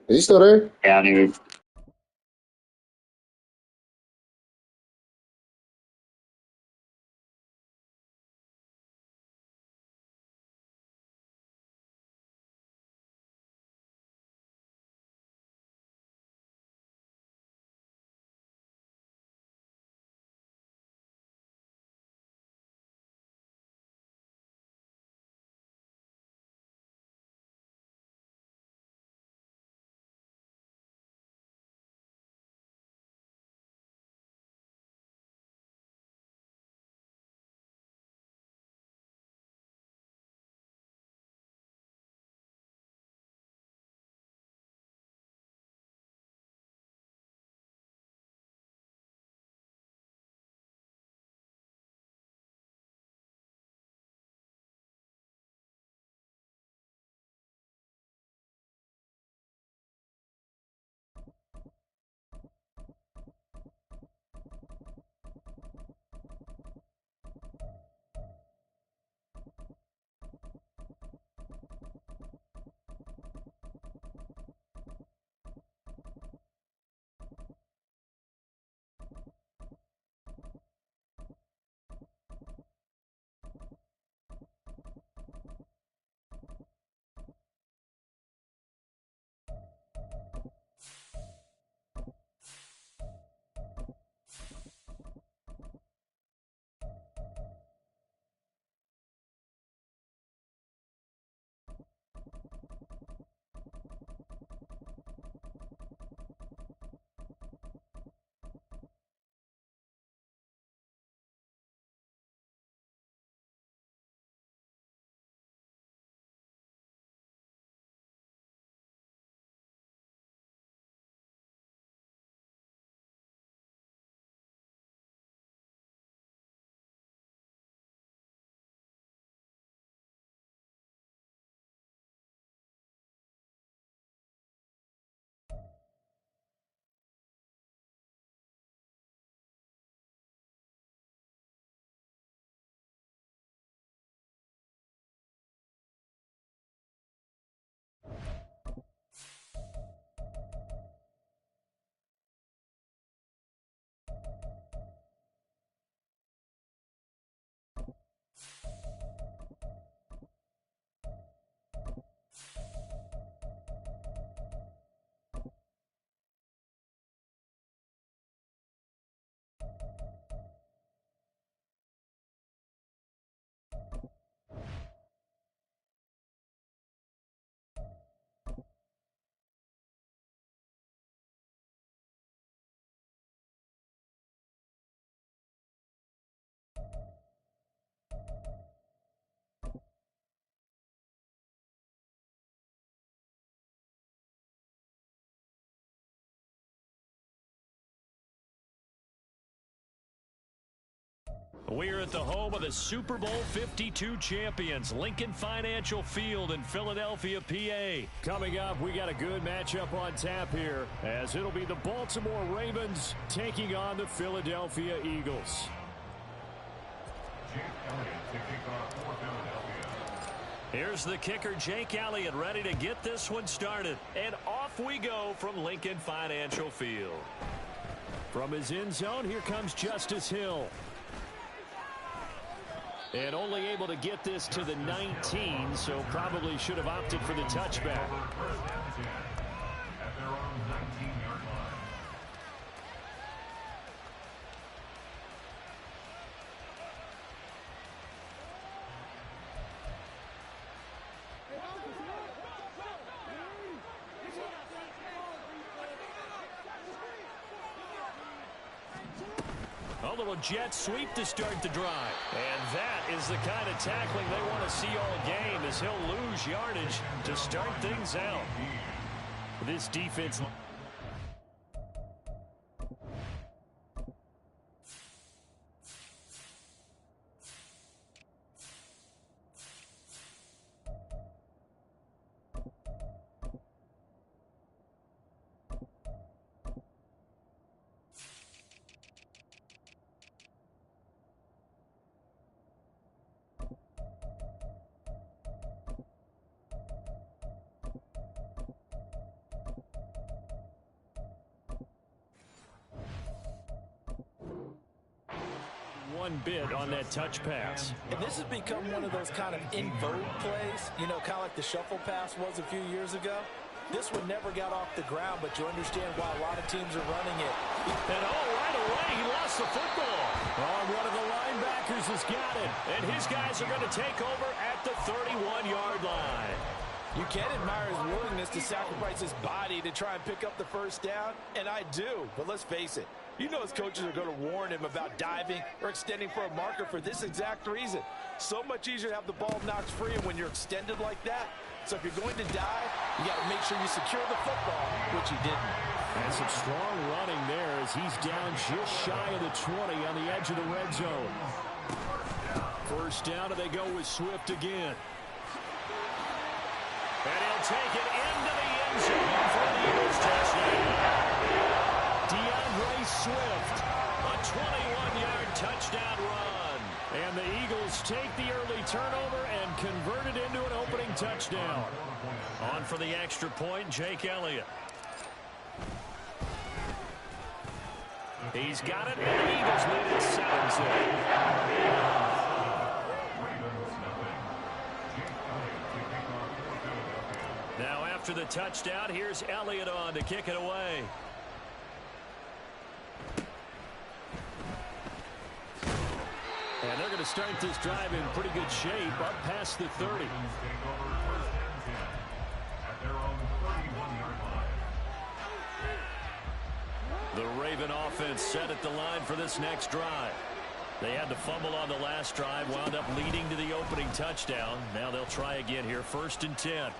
Is he still there? Yeah, dude. We're at the home of the Super Bowl 52 champions, Lincoln Financial Field in Philadelphia, PA. Coming up, we got a good matchup on tap here, as it'll be the Baltimore Ravens taking on the Philadelphia Eagles. Here's the kicker, Jake Elliott, ready to get this one started. And off we go from Lincoln Financial Field. From his end zone, here comes Justice Hill. And only able to get this to the 19, so probably should have opted for the touchback. A little jet sweep to start the drive. And that is the kind of tackling they want to see all game, as he'll lose yardage to start things out. This defense... one bit on that touch pass. And this has become one of those kind of in vogue plays, you know, kind of like the shuffle pass was a few years ago. This one never got off the ground, but you understand why a lot of teams are running it. And right away, he lost the football. One of the linebackers has got it, and his guys are going to take over at the 31-yard line. You can admire his willingness to sacrifice his body to try and pick up the first down, and I do. But let's face it, you know his coaches are going to warn him about diving or extending for a marker for this exact reason. So much easier to have the ball knocked free when you're extended like that. So if you're going to dive, you got to make sure you secure the football, which he didn't. And some strong running there as he's down just shy of the 20 on the edge of the red zone. First down, and they go with Swift again. And he'll take it into the end zone for the Eagles touchdown. DeAndre Swift, a 21-yard touchdown run. And the Eagles take the early turnover and convert it into an opening touchdown. On for the extra point, Jake Elliott. He's got it, and the Eagles lead it 7-0. Now after the touchdown, here's Elliott on to kick it away. And they're going to start this drive in pretty good shape, up past the 30. The Raven offense set at the line for this next drive. They had to fumble on the last drive, wound up leading to the opening touchdown. Now they'll try again here, 1st and 10.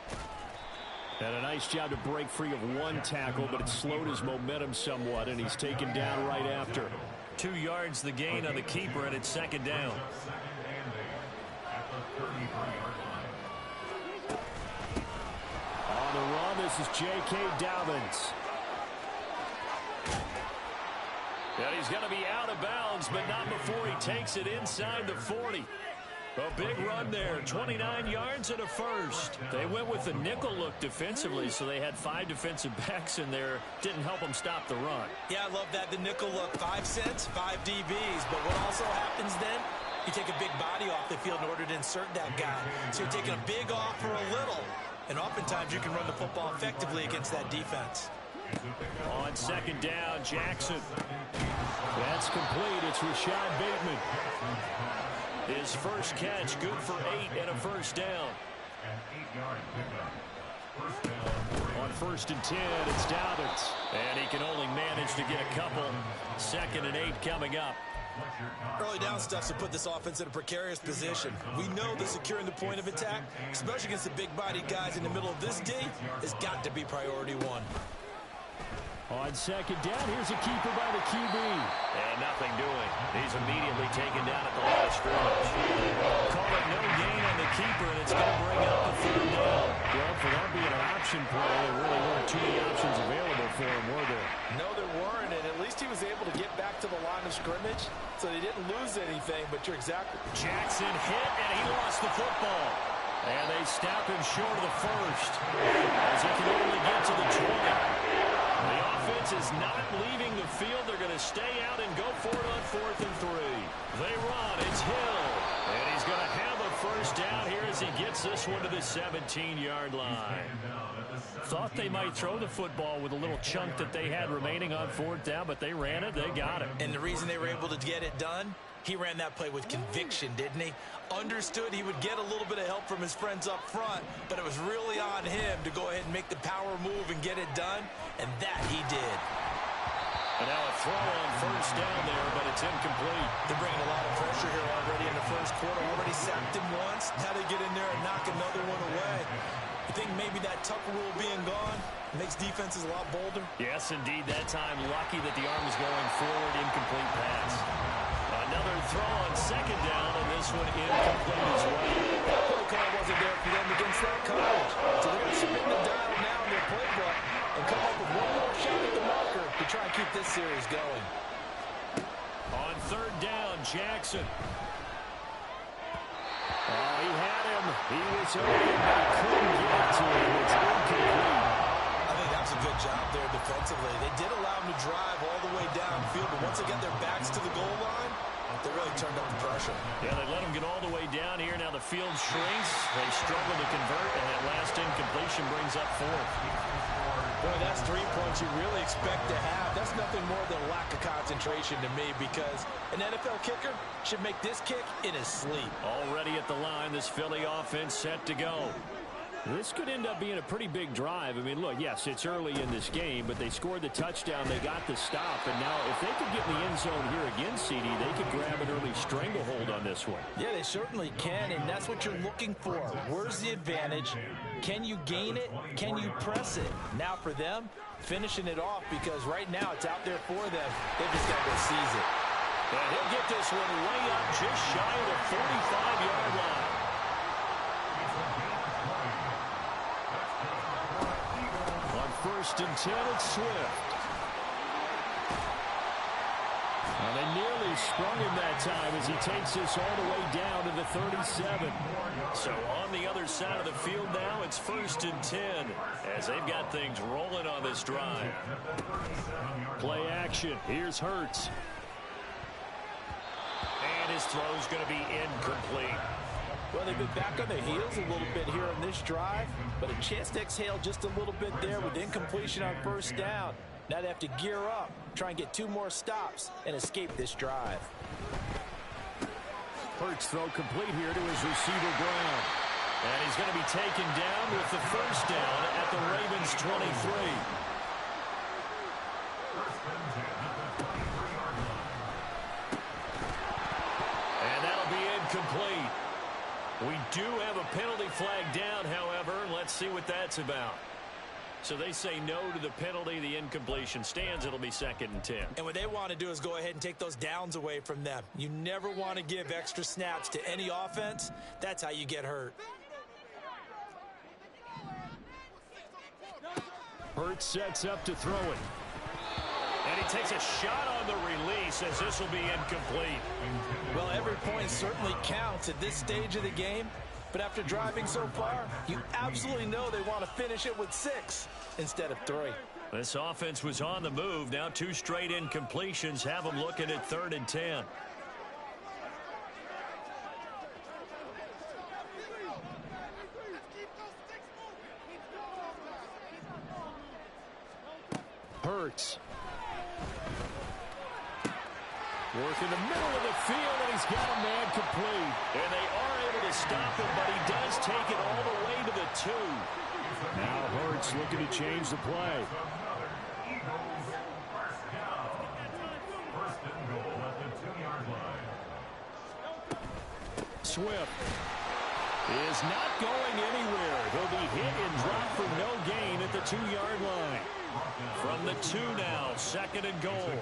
And a nice job to break free of one tackle, but it slowed his momentum somewhat, and he's taken down right after. 2 yards the gain on the keeper, and it's 2nd down. On the run, this is J.K. Dobbins. And he's going to be out of bounds, but not before he takes it inside the 40. A big run there, 29 yards and a first. They went with the nickel look defensively, so they had 5 defensive backs in there. Didn't help them stop the run. Yeah, I love that, the nickel look. 5 cents, 5 DBs. But what also happens then, you take a big body off the field in order to insert that guy. So you're taking a big off for a little. And oftentimes you can run the football effectively against that defense. On 2nd down, Jackson. That's complete. It's Rashad Bateman. His first catch, good for 8 and a first down. On 1st and 10, it's Dobbins. And he can only manage to get a couple. 2nd and 8 coming up. Early down stuff's to put this offense in a precarious position. We know that securing the point of attack, especially against the big-bodied guys in the middle of this D, has got to be priority 1. On 2nd down, here's a keeper by the QB. And nothing doing. He's immediately taken down at the line of scrimmage. Call it no gain on the keeper, and it's going to bring up the 3rd down. Well, for that being an option play, there really weren't too many options available for him, were there? No, there weren't, and at least he was able to get back to the line of scrimmage, so they didn't lose anything, but you're exactly... Jackson hit, and he lost the football. And they stop him short of the first, as he can only get to the 20. The offense is not leaving the field. They're going to stay out and go for it on 4th and 3. They run. It's Hill. And he's going to have a first down here as he gets this one to the 17-yard line. Thought they might throw the football with a little chunk that they had remaining on 4th down, but they ran it. They got it. And the reason they were able to get it done, he ran that play with conviction, didn't he? Understood he would get a little bit of help from his friends up front, but it was really on him to go ahead and make the power move and get it done, and that he did. And now a throw on 1st down there, but it's incomplete. They're bringing a lot of pressure here already in the first quarter. Already sacked him once. Now they get in there and knock another one away. You think maybe that Tucker rule being gone makes defenses a lot bolder? Yes, indeed. That time, lucky that the arm was going forward. Incomplete pass. Another throw on 2nd down, and this one incomplete as well. Protocol wasn't there for them against that coverage. So they're going to spin the dial now in their playbook and come up with one more shot at the marker to try and keep this series going. On 3rd down, Jackson. He had him. He was open, but he couldn't get to him. It's incomplete. I think that was a good job there defensively. They did allow him to drive all the way downfield, but once they got their backs to the goal line, They really turned up the pressure. Yeah, they let them get all the way down here. Now the field shrinks. They struggle to convert, and that last incompletion brings up fourth. Boy, that's 3 points you really expect to have. That's nothing more than a lack of concentration to me, because an NFL kicker should make this kick in his sleep. Already at the line, this Philly offense set to go. This could end up being a pretty big drive. I mean, look, yes, it's early in this game, but they scored the touchdown. They got the stop, and now if they could get in the end zone here again, CD, they could grab an early stranglehold on this one. Yeah, they certainly can, and that's what you're looking for. Where's the advantage? Can you gain it? Can you press it? Now for them, finishing it off, because right now it's out there for them. They've just got to go seize it. And he'll get this one way up just shy of the 45-yard line. First and 10, it's Swift. Well, they nearly sprung him that time as he takes this all the way down to the 37. So on the other side of the field now, it's first and 10 as they've got things rolling on this drive. Play action. Here's Hurts. And his throw's going to be incomplete. Well, they've been back on their heels a little bit here on this drive, but a chance to exhale just a little bit there with incompletion on first down. Now they have to gear up, try and get 2 more stops, and escape this drive. Hurts throw complete here to his receiver Brown. And he's going to be taken down with the first down at the Ravens' 23. And that'll be incomplete. We do have a penalty flag down, however. Let's see what that's about. So they say no to the penalty. The incompletion stands. It'll be second and 10. And what they want to do is go ahead and take those downs away from them. You never want to give extra snaps to any offense. That's how you get hurt. Hurts sets up to throw it. And he takes a shot on the release as this will be incomplete. Well, every point certainly counts at this stage of the game. But after driving so far, you absolutely know they want to finish it with 6 instead of 3. This offense was on the move. Now 2 straight incompletions have them looking at 3rd and 10. Hurts. Work in the middle of the field, and he's got a man complete. And they are able to stop him, but he does take it all the way to the 2. Now Hurts looking to change the play. Swift is not going anywhere. He'll be hit and dropped for no gain at the 2-yard line. From the 2 now, 2nd and goal.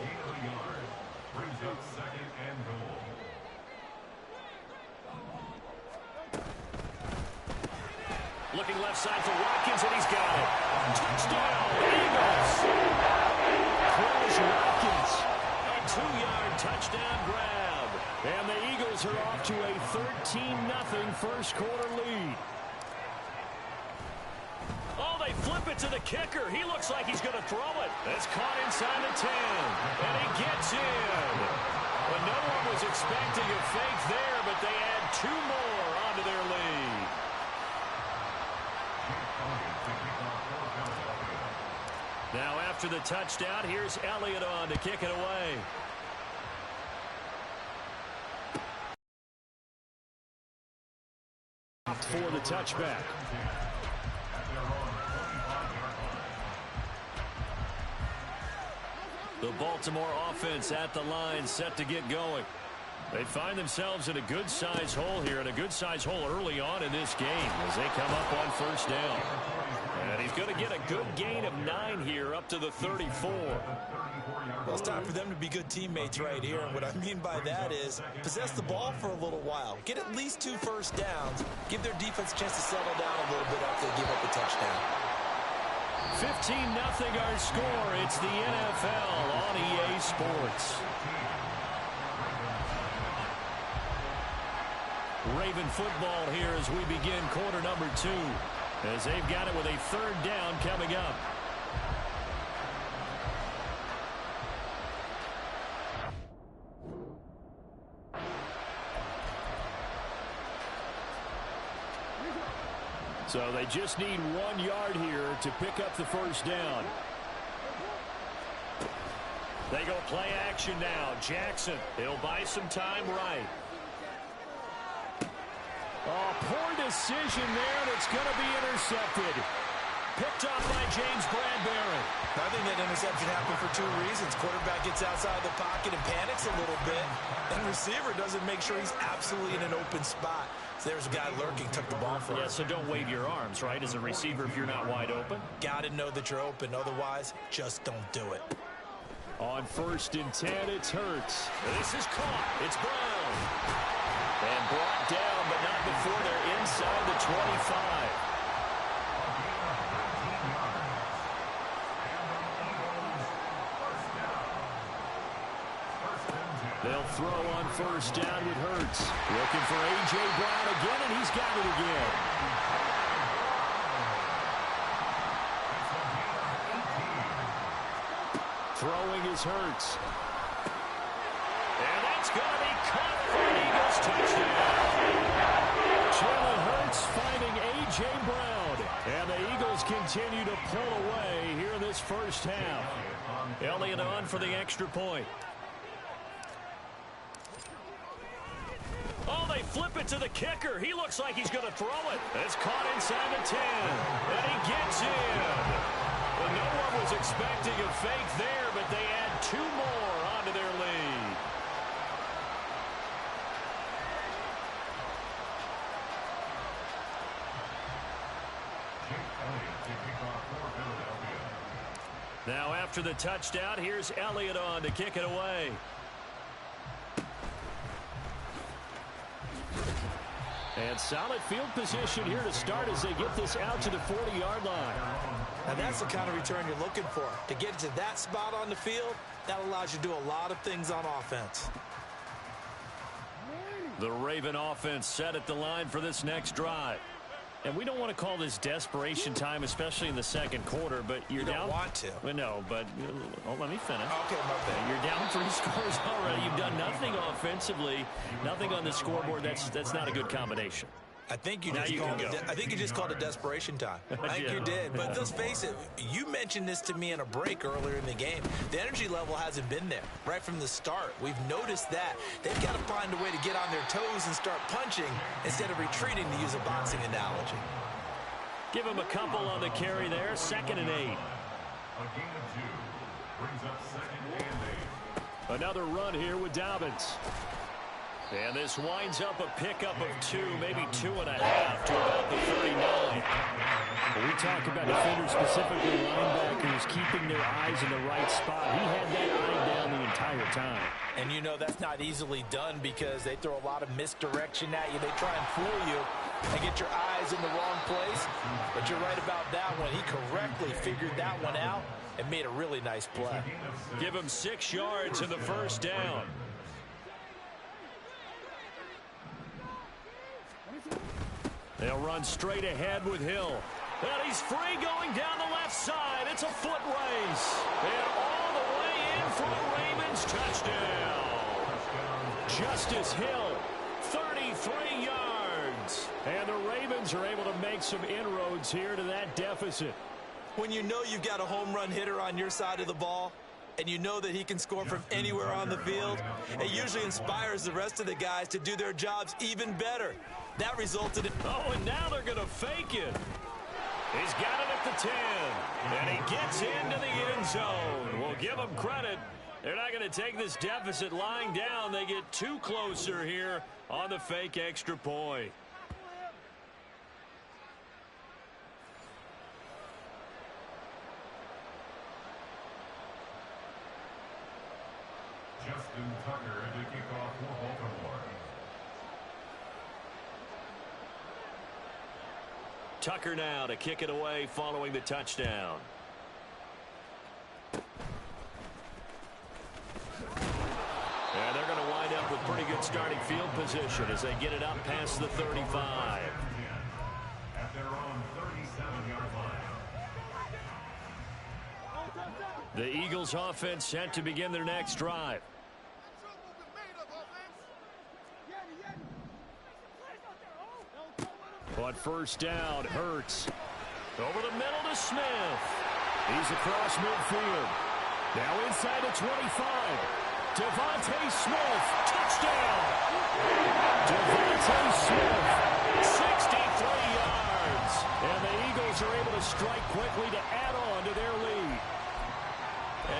Looking left side for Watkins, and he's got it. Touchdown, Eagles! Close Watkins. A 2-yard touchdown grab. And the Eagles are off to a 13-0 first quarter lead. Oh, they flip it to the kicker. He looks like he's going to throw it. It's caught inside the 10. And he gets in. But no one was expecting a fake there, but they add 2 more onto their lead. Now after the touchdown, here's Elliott on to kick it away. For the touchback. The Baltimore offense at the line, set to get going. They find themselves in a good-sized hole here, and a good-sized hole early on in this game as they come up on first down. And he's going to get a good gain of 9 here up to the 34. Well, it's time for them to be good teammates right here. And what I mean by that is possess the ball for a little while. Get at least 2 first downs. Give their defense a chance to settle down a little bit after they give up a touchdown. 15-0 our score. It's the NFL on EA Sports. Raven football here as we begin quarter number 2. As they've got it with a 3rd down coming up. So they just need 1 yard here to pick up the first down. They go play action now. Jackson, he'll buy some time right. Oh, poor decision there, and it's going to be intercepted. Picked off by James Bradbury. I think that interception happened for 2 reasons. Quarterback gets outside the pocket and panics a little bit, and receiver doesn't make sure he's absolutely in an open spot. So there's a guy lurking, took the ball from him. Yeah, so don't wave your arms, right, as a receiver if you're not wide open. Got to know that you're open. Otherwise, just don't do it. On 1st and 10, it's Hurts. This is caught. It's Brown. And brought down, but not before they're inside the 25. They'll throw on 1st down with Hurts. Looking for A.J. Brown again, and he's got it again. Throwing is Hurts. And that's going to be caught for an Eagles touchdown. Jalen Hurts finding A.J. Brown. And the Eagles continue to pull away here in this first half. Elliott on for the extra point. Oh, they flip it to the kicker. He looks like he's going to throw it. It's caught inside the 10. And he gets in. Well, no one was expecting a fake there, but they add 2 more onto their lead. Now after the touchdown, here's Elliott on to kick it away. And solid field position here to start as they get this out to the 40-yard line. And that's the kind of return you're looking for. To get to that spot on the field, that allows you to do a lot of things on offense. The Raven offense set at the line for this next drive. And we don't want to call this desperation time, especially in the second quarter, but you're down. You don't want to. Well, no, but let me finish. Okay, my bad. You're down 3 scores already. You've done nothing offensively, nothing on the scoreboard. That's not a good combination. I think you just called it desperation time. I think you did. But let's face it, you mentioned this to me in a break earlier in the game. The energy level hasn't been there right from the start. We've noticed that. They've got to find a way to get on their toes and start punching instead of retreating, to use a boxing analogy. Give him a couple on the carry there. 2nd and 8. A gain of 2 brings up 2nd and 8. Another run here with Dobbins. And this winds up a pickup of 2, maybe 2.5 to about the 39. We talk about defenders, specifically linebackers, keeping their eyes in the right spot. He had that eye down the entire time. And you know that's not easily done because they throw a lot of misdirection at you. They try and fool you and get your eyes in the wrong place. But you're right about that one. He correctly figured that one out and made a really nice play. Give him 6 yards in the first down. They'll run straight ahead with Hill. And he's free going down the left side. It's a foot race. And all the way in for the Ravens touchdown. Justice Hill, 33 yards. And the Ravens are able to make some inroads here to that deficit. When you know you've got a home run hitter on your side of the ball, and you know that he can score from anywhere on the field, it usually inspires the rest of the guys to do their jobs even better. That resulted in... Oh, and now they're going to fake it. He's got it at the 10. And he gets into the end zone. We'll give him credit. They're not going to take this deficit lying down. They get 2 closer here on the fake extra point. Justin Tucker to kick off for Baltimore. Tucker now to kick it away following the touchdown. And they're going to wind up with pretty good starting field position as they get it up past the 35. At their own 37-yard line. The Eagles offense set to begin their next drive. On first down, Hurts. Over the middle to Smith. He's across midfield. Now inside the 25. Devontae Smith. Touchdown. Devontae Smith. 63 yards. And the Eagles are able to strike quickly to add on to their lead.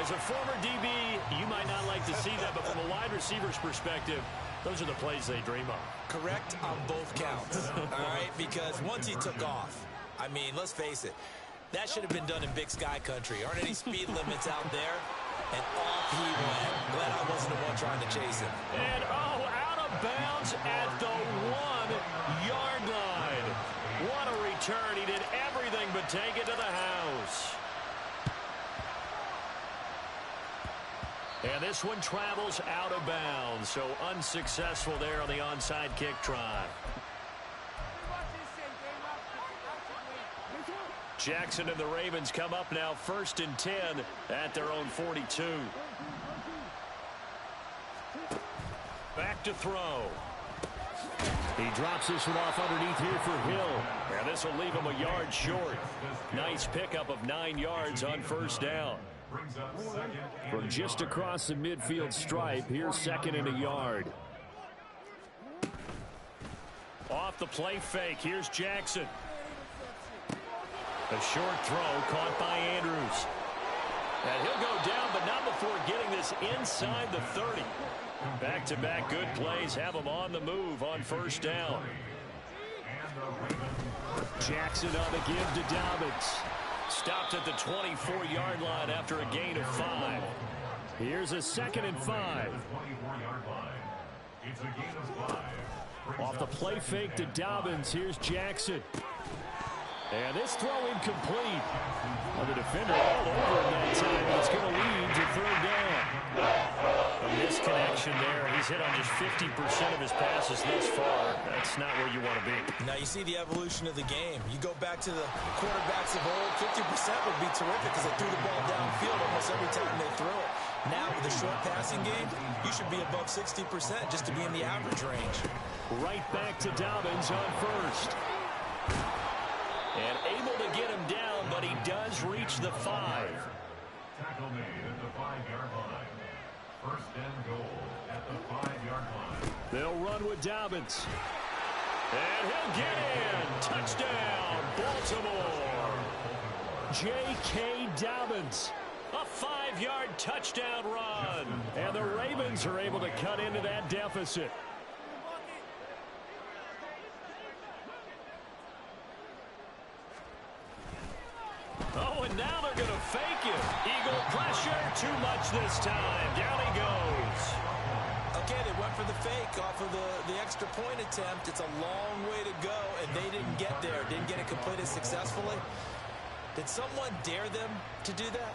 As a former DB, you might not like to see that, but from a wide receiver's perspective, those are the plays they dream of. Correct on both counts, all right? Because once he took off, I mean, let's face it, that should have been done in Big Sky country. Aren't any speed limits out there? And off he went. Glad I wasn't the one trying to chase him. And, out of bounds at the 1-yard line. What a return. He did everything but take it to the house. And this one travels out of bounds, so unsuccessful there on the onside kick try. Jackson and the Ravens come up now 1st and 10 at their own 42. Back to throw. He drops this one off underneath here for Hill. And this will leave him a yard short. Nice pickup of 9 yards on first down. From just across the midfield stripe, here's 2nd and a yard. Off the play fake, here's Jackson. A short throw caught by Andrews. And he'll go down, but not before getting this inside the 30. Back-to-back good plays have him on the move on first down. Jackson on the give to Dobbins. Stopped at the 24-yard line after a gain of 5. Here's a 2nd and 5. Off the play fake to Dobbins. Here's Jackson. And this throw incomplete. Well, the defender all over him that time. It's going to lead to 3rd down. A misconnection there. He's hit on just 50% of his passes thus far. That's not where you want to be. Now you see the evolution of the game. You go back to the quarterbacks of old, 50% would be terrific because they threw the ball downfield almost every time they threw it. Now with a short passing game, you should be above 60% just to be in the average range. Right back to Dobbins on first. And able to get him down, but he does reach the 5. Tackle made at the 5-yard line. 1st and goal at the 5-yard line. They'll run with Dobbins. And he'll get in. Touchdown, Baltimore. J.K. Dobbins. A 5-yard touchdown run. And the Ravens are able to cut into that deficit. Oh, and now they're going to fake it. Eagle pressure, too much this time. Down he goes. Okay, they went for the fake off of the extra point attempt. It's a long way to go, and they didn't get there. Didn't get it completed successfully. Did someone dare them to do that?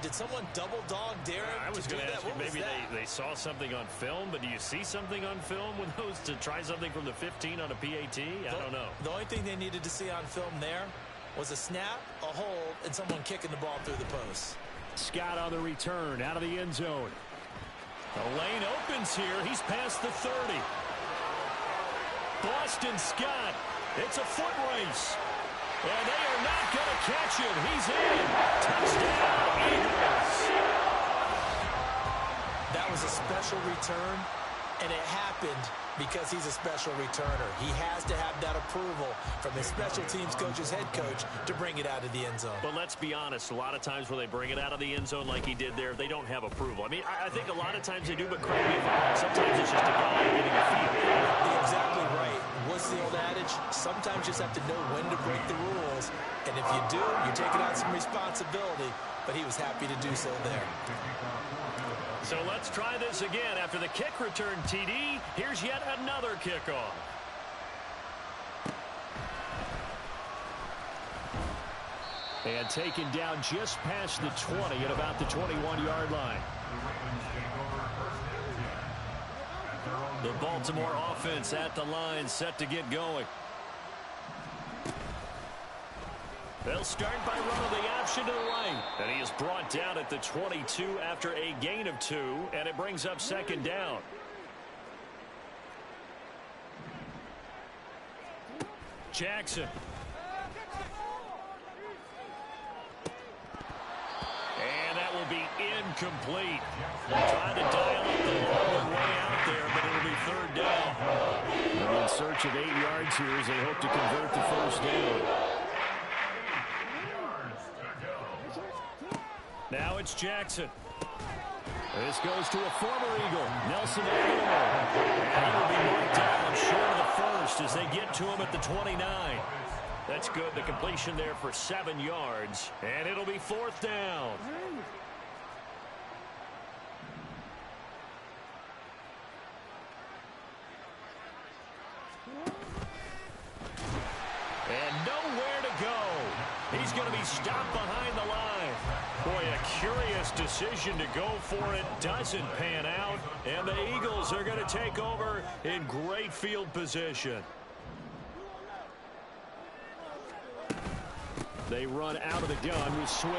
Did someone double dog dare them I was to do going to that? ask you, maybe they saw something on film, but do you see something on film with those to try something from the 15 on a PAT? I don't know. The only thing they needed to see on film there was a snap, a hold, and someone kicking the ball through the post. Scott on the return, out of the end zone. The lane opens here. He's past the 30. Boston Scott. It's a foot race. And they are not going to catch him. He's in. Touchdown, Eagles. That was a special return, and it happened because he's a special returner. He has to have that approval from his special teams coach's head coach to bring it out of the end zone. But let's be honest, a lot of times when they bring it out of the end zone like he did there, they don't have approval. I mean, I think a lot of times they do, but correct me if I'm wrong. Sometimes it's just a guy getting a feel. You're exactly right. What's the old adage? Sometimes you just have to know when to break the rules. And if you do, you're taking on some responsibility. But he was happy to do so there. So let's try this again. After the kick return TD, here's yet another kickoff. And taken down just past the 20 at about the 21-yard line. The Baltimore offense at the line, set to get going. They'll start by running the option to the right. And he is brought down at the 22 after a gain of 2, and it brings up 2nd down. Jackson. And that will be incomplete. Trying to dial up the long way out there, but it'll be third down. They're in search of 8 yards here as they hope to convert the first down. Now it's Jackson. This goes to a former Eagle, Nelson Aguilar. And he will be marked down short of the first as they get to him at the 29. That's good. The completion there for 7 yards. And it'll be fourth down. And nowhere to go. He's going to be stopped behind the line. Boy, a curious decision to go for it. Doesn't pan out. And the Eagles are going to take over in great field position. They run out of the gun with Swift.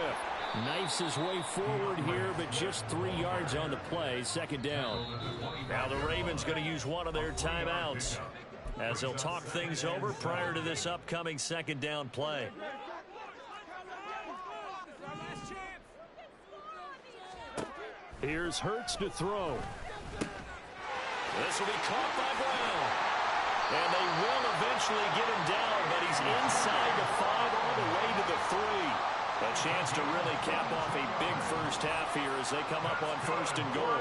Knifes his way forward here, but just 3 yards on the play. Second down. Now the Ravens going to use one of their timeouts as they'll talk things over prior to this upcoming second down play. Here's Hurts to throw. This will be caught by Brown. And they will eventually get him down, but he's inside the 5 all the way to the 3. A chance to really cap off a big first half here as they come up on first and goal.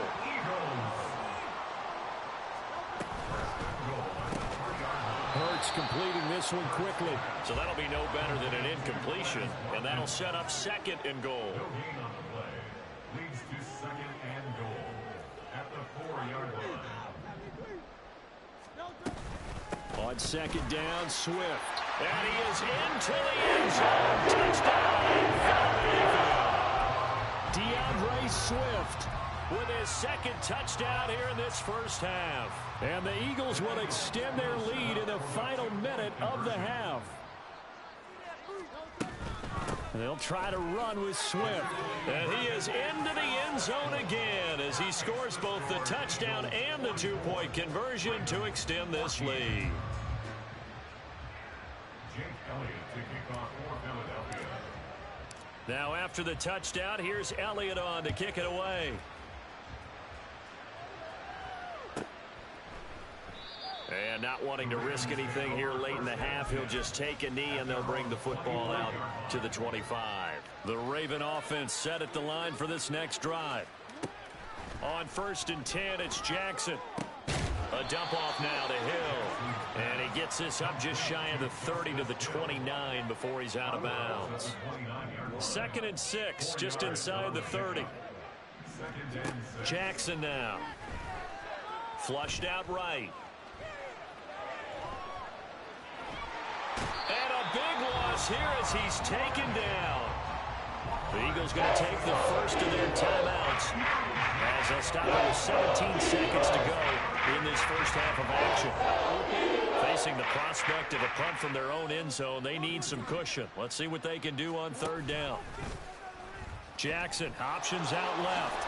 Hurts completing this one quickly. So that'll be no better than an incompletion, and that'll set up second and goal. Leads to second and goal at the 4-yard line. On second down, Swift. And he is into the end zone. Touchdown, Philadelphia. DeAndre Swift with his second touchdown here in this first half. And the Eagles will extend their lead in the final minute of the half. They'll try to run with Swift. And he is into the end zone again as he scores both the touchdown and the 2-point conversion to extend this lead. Jake Elliott to kick off for Philadelphia. Now after the touchdown, here's Elliott on to kick it away. And not wanting to risk anything here late in the half, he'll just take a knee and they'll bring the football out to the 25. The Raven offense set at the line for this next drive. On first and 10, it's Jackson. A dump off now to Hill. And he gets this up just shy of the 30 to the 29 before he's out of bounds. Second and 6, just inside the 30. Jackson now. Flushed out right. And a big loss here as he's taken down. The Eagles going to take the first of their timeouts as they'll stop it with 17 seconds to go in this first half of action. Facing the prospect of a punt from their own end zone, they need some cushion. Let's see what they can do on third down. Jackson, options out left.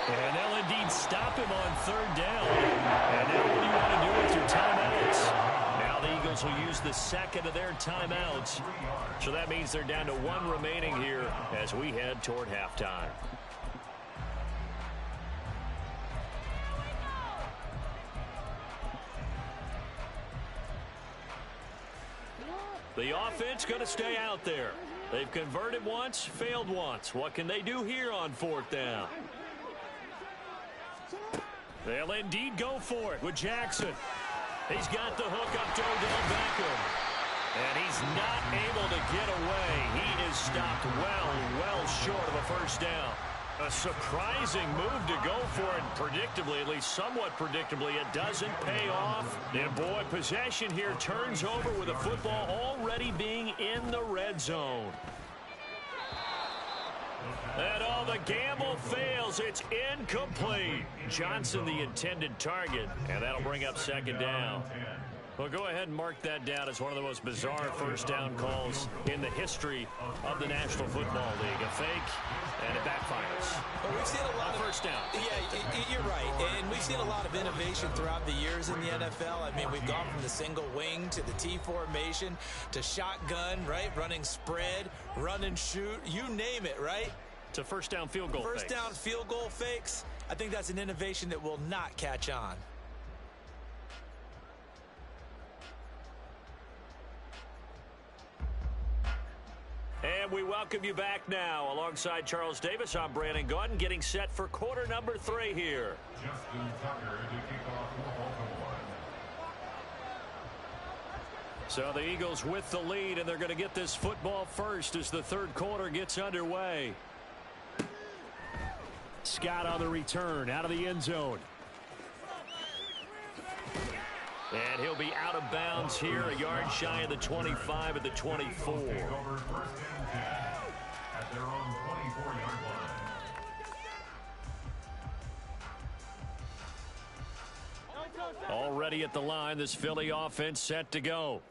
And they'll indeed stop him on third down. And now what do you want to do with your timeouts? Now the Eagles will use the second of their timeouts. So that means they're down to 1 remaining here as we head toward halftime. The offense going to stay out there. They've converted once, failed once. What can they do here on fourth down? They'll indeed go for it with Jackson. He's got the hook up to Odell Beckham. And he's not able to get away. He is stopped well short of a first down. A surprising move to go for it. Predictably, at least somewhat predictably, it doesn't pay off. And boy, possession here turns over with the football already being in the red zone. And all the gamble fails. It's incomplete. Johnson the intended target, and that'll bring up second down. Well, go ahead and mark that down as one of the most bizarre first down calls in the history of the National Football League. A fake, and it backfires. Well, we've seen a lot of first down. Yeah, You're right, and we've seen a lot of innovation throughout the years in the NFL. I mean, we've gone from the single wing to the T formation to shotgun, right? Running spread, run and shoot, you name it, right? To first down field goal fakes. First down field goal fakes. I think that's an innovation that will not catch on. And we welcome you back now. Alongside Charles Davis, I'm Brandon Gaudin, getting set for quarter number 3 here. Justin Tucker to kick off for Baltimore. So the Eagles with the lead, and they're going to get this football first as the third quarter gets underway. Scott on the return, out of the end zone. And he'll be out of bounds here, a yard shy of the 25 at the 24. At their own 24-yard line. Already at the line, this Philly offense set to go.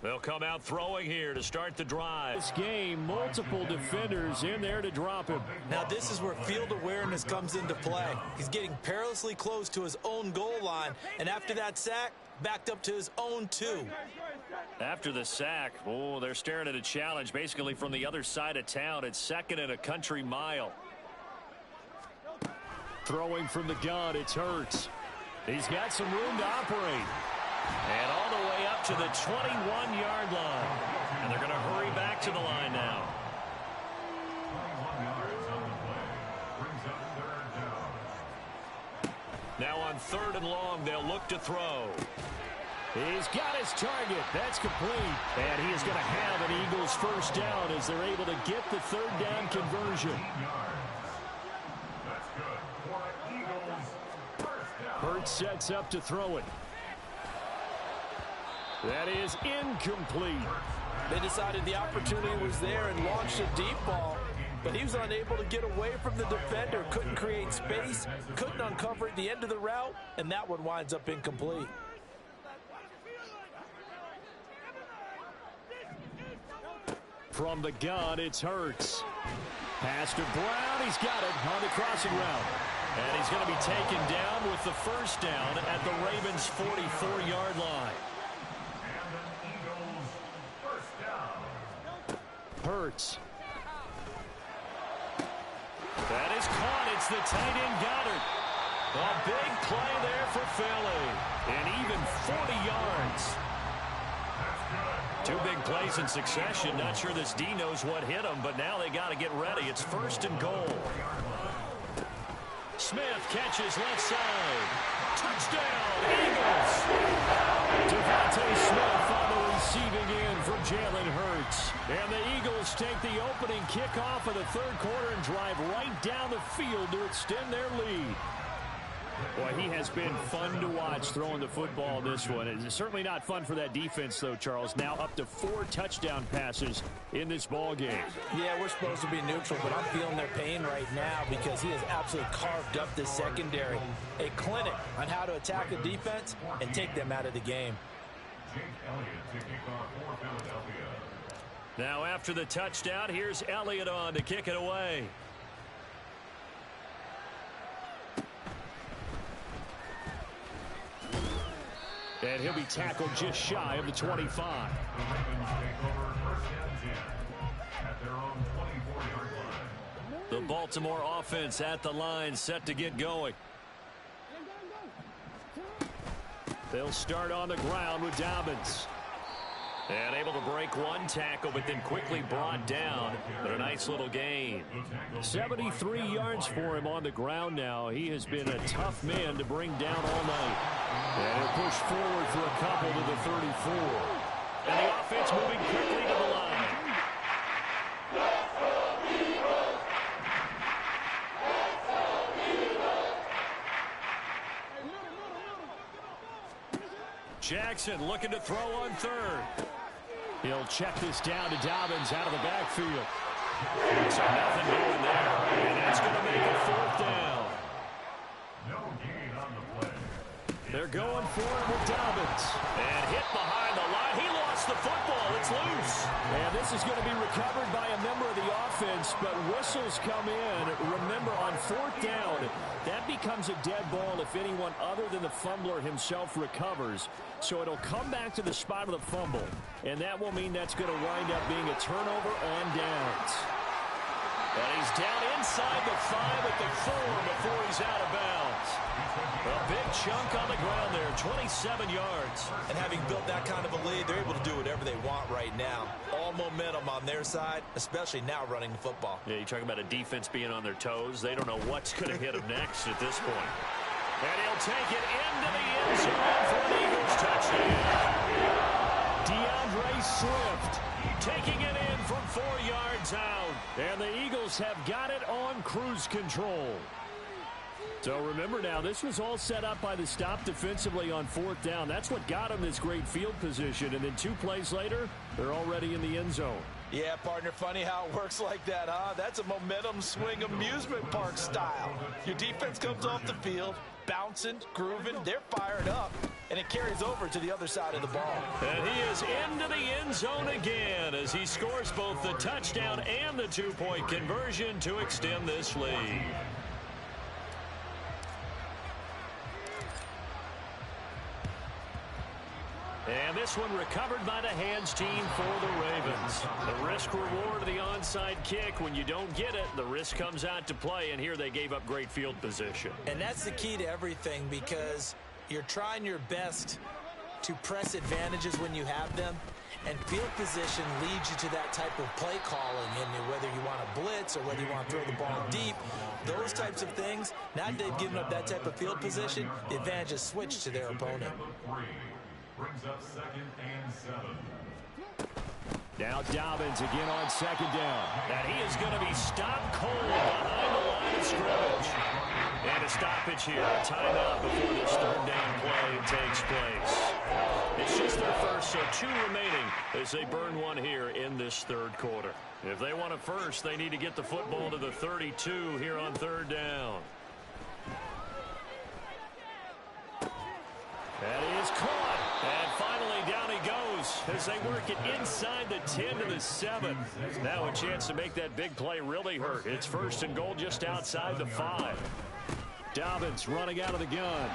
They'll come out throwing here to start the drive. This game, multiple defenders in there to drop him. Now this is where field awareness comes into play. He's getting perilously close to his own goal line, and after that sack, backed up to his own 2. After the sack, oh, they're staring at a challenge basically from the other side of town. It's second and a country mile. Throwing from the gun, it's Hurts. He's got some room to operate. And all the way up to the 21-yard line. And they're going to hurry back to the line now. 21 yards on the play. Brings up third down. Now on 3rd and long, they'll look to throw. He's got his target. That's complete. And he is going to have an Eagles first down as they're able to get the third down conversion. That's good for Eagles first down. Hurts sets up to throw it. That is incomplete. They decided the opportunity was there and launched a deep ball, but he was unable to get away from the defender, couldn't create space, couldn't uncover at the end of the route, and that one winds up incomplete. From the gun, it's Hurts. Pass to Brown. He's got it on the crossing route. And he's going to be taken down with the first down at the Ravens' 44-yard line. Hurts. That is caught. It's the tight end Goddard. A big play there for Philly. And even 40 yards. 2 big plays in succession. Not sure this D knows what hit him, but now they got to get ready. It's 1st and goal. Smith catches left side. Touchdown, Eagles. Devontae Smith on the receiving end from Jalen Hurts. And the Eagles take the opening kickoff of the third quarter and drive right down the field to extend their lead. Boy, he has been fun to watch throwing the football this one. It's certainly not fun for that defense, though, Charles. Now up to 4 touchdown passes in this ball game. Yeah, we're supposed to be neutral, but I'm feeling their pain right now because he has absolutely carved up this secondary. A clinic on how to attack the defense and take them out of the game. Jake Elliott to kick off for Philadelphia. Now after the touchdown, here's Elliott on to kick it away. And he'll be tackled just shy of the 25. The Ravens take over 1st and 10 at their own 24-yard line. The Baltimore offense at the line, set to get going. They'll start on the ground with Dobbins. And able to break one tackle, but then quickly brought down. But a nice little gain. 73 yards for him on the ground now. He has been a tough man to bring down all night. And he'll push forward for a couple to the 34. And the offense moving quickly to the line. Jackson looking to throw on 3rd. He'll check this down to Dobbins out of the backfield. So nothing doing there. And that's going to make it 4th down. No gain on the play. They're going for it with Dobbins. And hit behind the line. He lost the football. It's loose. And this is going to be recovered by a member of the offense, but whistles come in. Remember, on fourth down, that becomes a dead ball if anyone other than the fumbler himself recovers. So it'll come back to the spot of the fumble, and that will mean that's going to wind up being a turnover on downs. And he's down inside the 5 at the 4 before he's out of bounds. A big chunk on the ground there, 27 yards. And having built that kind of a lead, they're able to do whatever they want right now. All momentum on their side, especially now running the football. Yeah, you talk about a defense being on their toes. They don't know what's going to hit them next at this point. And he'll take it into the end zone for an Eagles touchdown. DeAndre Swift taking it in from 4 yards out. And the Eagles have got it on cruise control. So remember now, this was all set up by the stop defensively on fourth down. That's what got them this great field position. And then 2 plays later, they're already in the end zone. Yeah, partner, funny how it works like that, huh? That's a momentum swing amusement park style. Your defense comes off the field, bouncing, grooving, they're fired up, and it carries over to the other side of the ball. And he is into the end zone again as he scores both the touchdown and the 2-point conversion to extend this lead. And this one recovered by the hands team for the Ravens. The risk reward of the onside kick. When you don't get it, the risk comes out to play, and here they gave up great field position. And that's the key to everything, because you're trying your best to press advantages when you have them, and field position leads you to that type of play calling, and whether you want to blitz or whether you want to throw the ball deep, those types of things. Now that they've given up that type of field position, the advantage is switched to their opponent. Brings up 2nd and 7. Now Dobbins again on 2nd down. And he is going to be stopped cold behind the line of scrimmage. And a stoppage here, a timeout before this 3rd down play takes place. It's just their first, so 2 remaining as they burn one here in this 3rd quarter. If they want a first, they need to get the football to the 32 here on 3rd down. And he is caught. And finally down he goes as they work it inside the 10 to the 7. Now a chance to make that big play really hurt. It's 1st and goal just outside the 5. Dobbins running out of the gun.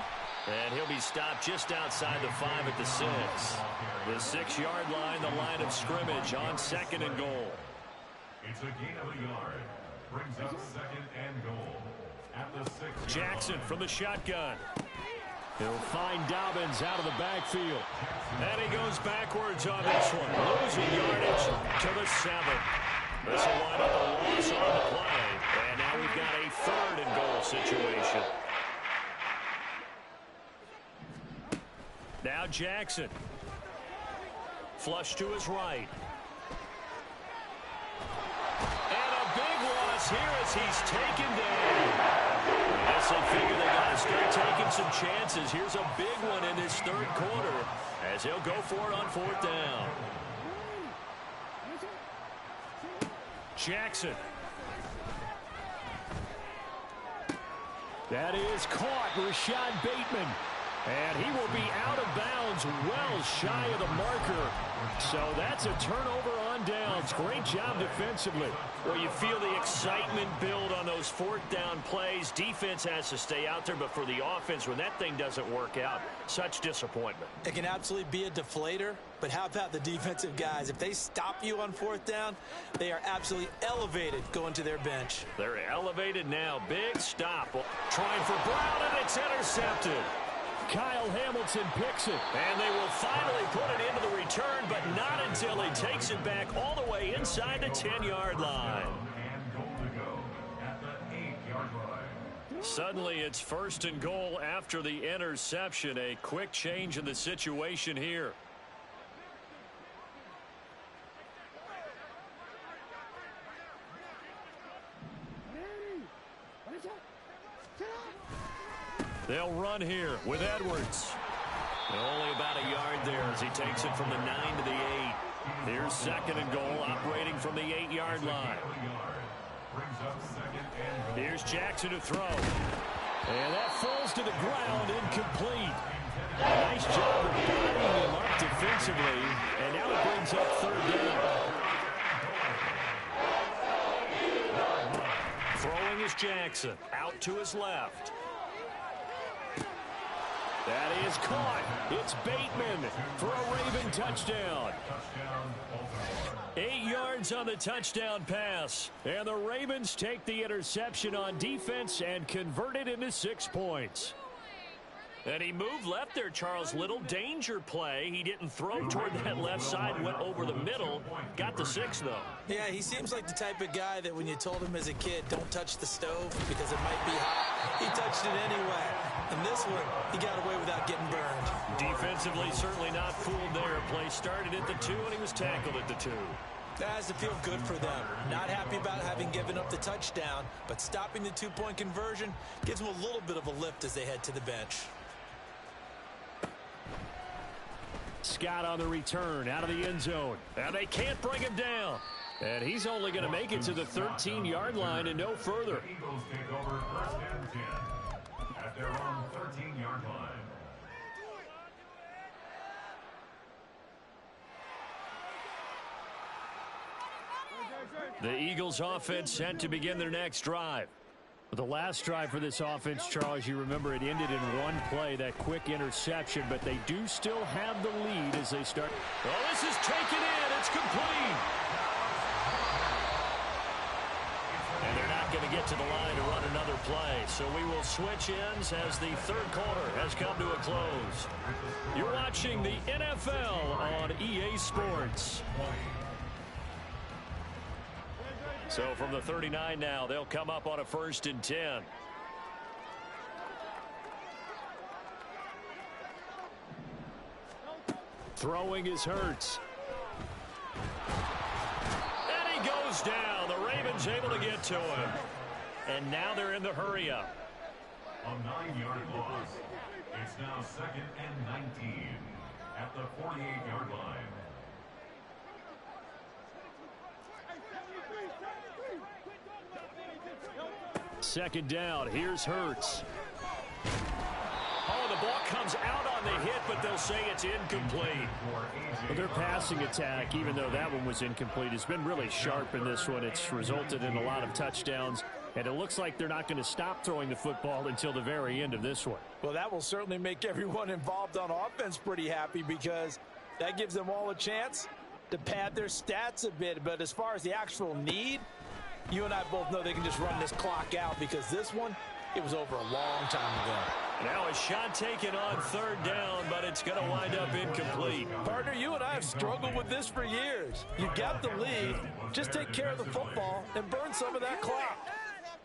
And he'll be stopped just outside the 5 at the 6. The 6-yard line, the line of scrimmage on 2nd and goal. It's a gain of a yard. Brings up 2nd and goal at the 6. Jackson from the shotgun. He'll find Dobbins out of the backfield. And he goes backwards on this one. Losing yardage to the 7. This will wind up a loss on the play. And now we've got a 3rd and goal situation. Now Jackson. Flush to his right. And a big loss here as he's taken down. Yes, they figure they got to start taking some chances. Here's a big one in this 3rd quarter as he'll go for it on 4th down. Jackson. That is caught. Rashad Bateman. And he will be out of bounds, well shy of the marker. So that's a turnover on downs. Great job defensively. Well, you feel the excitement build on those 4th down plays. Defense has to stay out there, but for the offense, when that thing doesn't work out, such disappointment. It can absolutely be a deflator, but how about the defensive guys? If they stop you on 4th down, they are absolutely elevated going to their bench. They're elevated now. Big stop. Trying for Brown, and it's intercepted. Kyle Hamilton picks it. And they will finally put it into the return, but not until he takes it back all the way inside the 10-yard line. And goal to go at the 8-yard line. Suddenly it's 1st and goal after the interception. A quick change in the situation here. They'll run here with Edwards. And only about a yard there as he takes it from the 9 to the 8. Here's 2nd and goal, operating from the 8-yard line. Here's Jackson to throw. And that falls to the ground, incomplete. Nice job of bodying him up defensively, and now it brings up third down. Throwing is Jackson, out to his left. That is caught. It's Bateman for a Raven touchdown. 8 yards on the touchdown pass. And the Ravens take the interception on defense and convert it into 6 points. And he moved left there, Charles. Little danger play. He didn't throw toward that left side, went over the middle. Got the 6, though. Yeah, he seems like the type of guy that when you told him as a kid, don't touch the stove because it might be hot, he touched it anyway. And this one, he got away without getting burned. Defensively, certainly not fooled there. Play started at the 2, and he was tackled at the 2. That has to feel good for them. Not happy about having given up the touchdown, but stopping the 2-point conversion gives them a little bit of a lift as they head to the bench. Scott on the return, out of the end zone. And they can't bring him down. And he's only going to make it to the 13-yard line and no further. The Eagles take over first and 10 at their own 13-yard line. The Eagles offense set to begin their next drive. The last drive for this offense, Charles, you remember it ended in one play, that quick interception, but they do still have the lead as they start. Oh, this is taken in. It's complete. And they're not going to get to the line to run another play, so we will switch ends as the third quarter has come to a close. You're watching the NFL on EA Sports. So from the 39 now, they'll come up on a 1st and 10. Throwing is Hurts. And he goes down. The Ravens able to get to him. And now they're in the hurry up. A 9-yard loss. It's now 2nd and 19 at the 48-yard line. Second down. Here's Hurts. Oh, the ball comes out on the hit, but they'll say it's incomplete. Well, their passing attack, even though that one was incomplete, has been really sharp in this one. It's resulted in a lot of touchdowns, and it looks like they're not going to stop throwing the football until the very end of this one. Well, that will certainly make everyone involved on offense pretty happy because that gives them all a chance to pad their stats a bit. But as far as the actual need, you and I both know they can just run this clock out because this one, it was over a long time ago. Now a shot taken on third down, but it's going to wind up incomplete. Partner, you and I have struggled with this for years. You got the lead. Just take care of the football and burn some of that clock.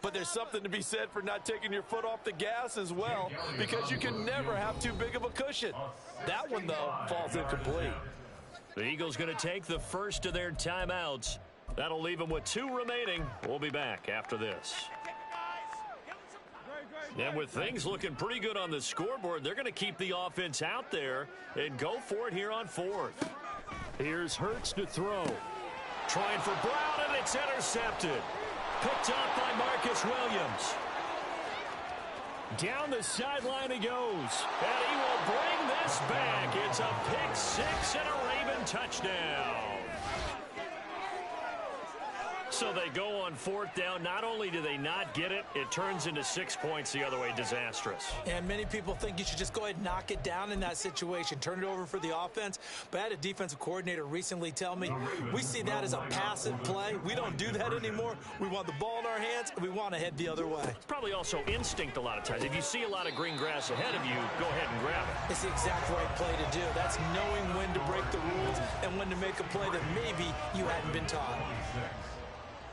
But there's something to be said for not taking your foot off the gas as well because you can never have too big of a cushion. That one, though, falls incomplete. The Eagles going to take the first of their timeouts. That'll leave them with 2 remaining. We'll be back after this. And with things looking pretty good on the scoreboard, they're going to keep the offense out there and go for it here on 4th. Here's Hurts to throw. Trying for Brown, and it's intercepted. Picked up by Marcus Williams. Down the sideline he goes. And he will bring this back. It's a pick 6 and a Raven touchdown. So they go on 4th down. Not only do they not get it, it turns into 6 points the other way. Disastrous. And many people think you should just go ahead and knock it down in that situation. Turn it over for the offense. But I had a defensive coordinator recently tell me, we see that as a passive play. We don't do that anymore. We want the ball in our hands, and we want to head the other way. It's probably also instinct a lot of times. If you see a lot of green grass ahead of you, go ahead and grab it. It's the exact right play to do. That's knowing when to break the rules and when to make a play that maybe you hadn't been taught.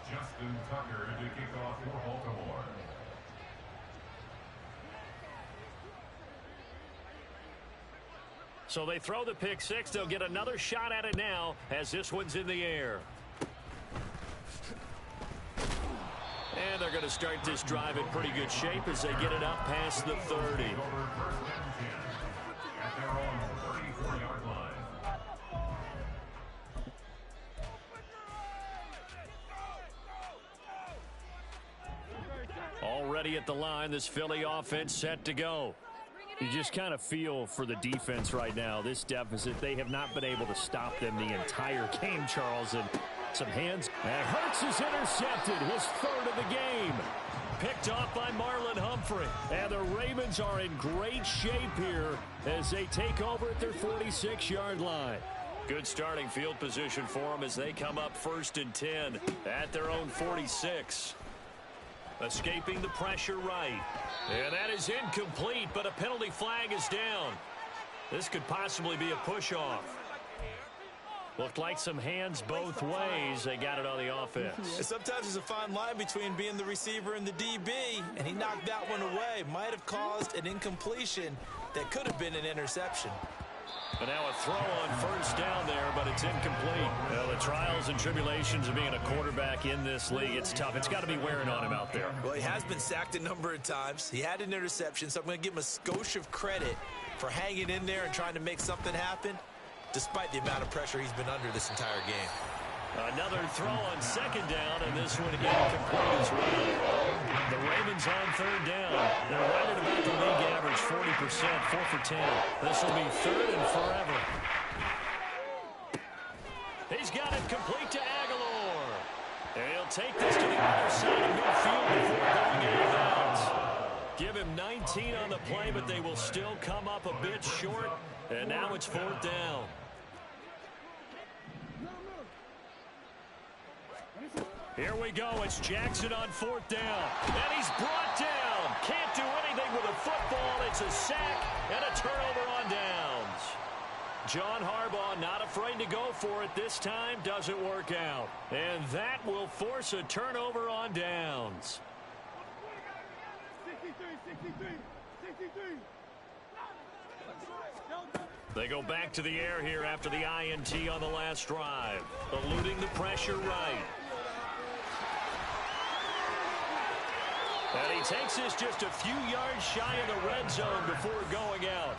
Justin Tucker to kick off for Baltimore. So they throw the pick 6. They'll get another shot at it now as this one's in the air. And they're going to start this drive in pretty good shape as they get it up past the 30. At their own 34-yard line. Already at the line, this Philly offense set to go. You just kind of feel for the defense right now. This deficit, they have not been able to stop them the entire game, Charles. And some hands. And Hurts is intercepted, his third of the game. Picked off by Marlon Humphrey. And the Ravens are in great shape here as they take over at their 46-yard line. Good starting field position for them as they come up 1st and 10 at their own 46. Escaping the pressure right. And that is incomplete, but a penalty flag is down. This could possibly be a push-off. Looked like some hands both ways. They got it on the offense. And sometimes there's a fine line between being the receiver and the DB, and he knocked that one away. Might have caused an incompletion that could have been an interception. And now a throw on 1st down there, but it's incomplete. Well, the trials and tribulations of being a quarterback in this league, it's tough. It's got to be wearing on him out there. Well, he has been sacked a number of times. He had an interception, so I'm going to give him a skosh of credit for hanging in there and trying to make something happen, despite the amount of pressure he's been under this entire game. Another throw on 2nd down, and this one incomplete as well. The Ravens on 3rd down. They're right at about the league average, 40%, 4 for 10. This will be 3rd and forever. He's got it complete to Aguilar. And he'll take this to the other side of midfield before going out of bounds. Give him 19 on the play, but they will still come up a bit short. And now it's 4th down. Here we go. It's Jackson on 4th down. And he's brought down. Can't do anything with a football. It's a sack and a turnover on downs. John Harbaugh not afraid to go for it this time. Doesn't work out. And that will force a turnover on downs. 63. They go back to the air here after the INT on the last drive. Eluding the pressure right. And he takes this just a few yards shy of the red zone before going out.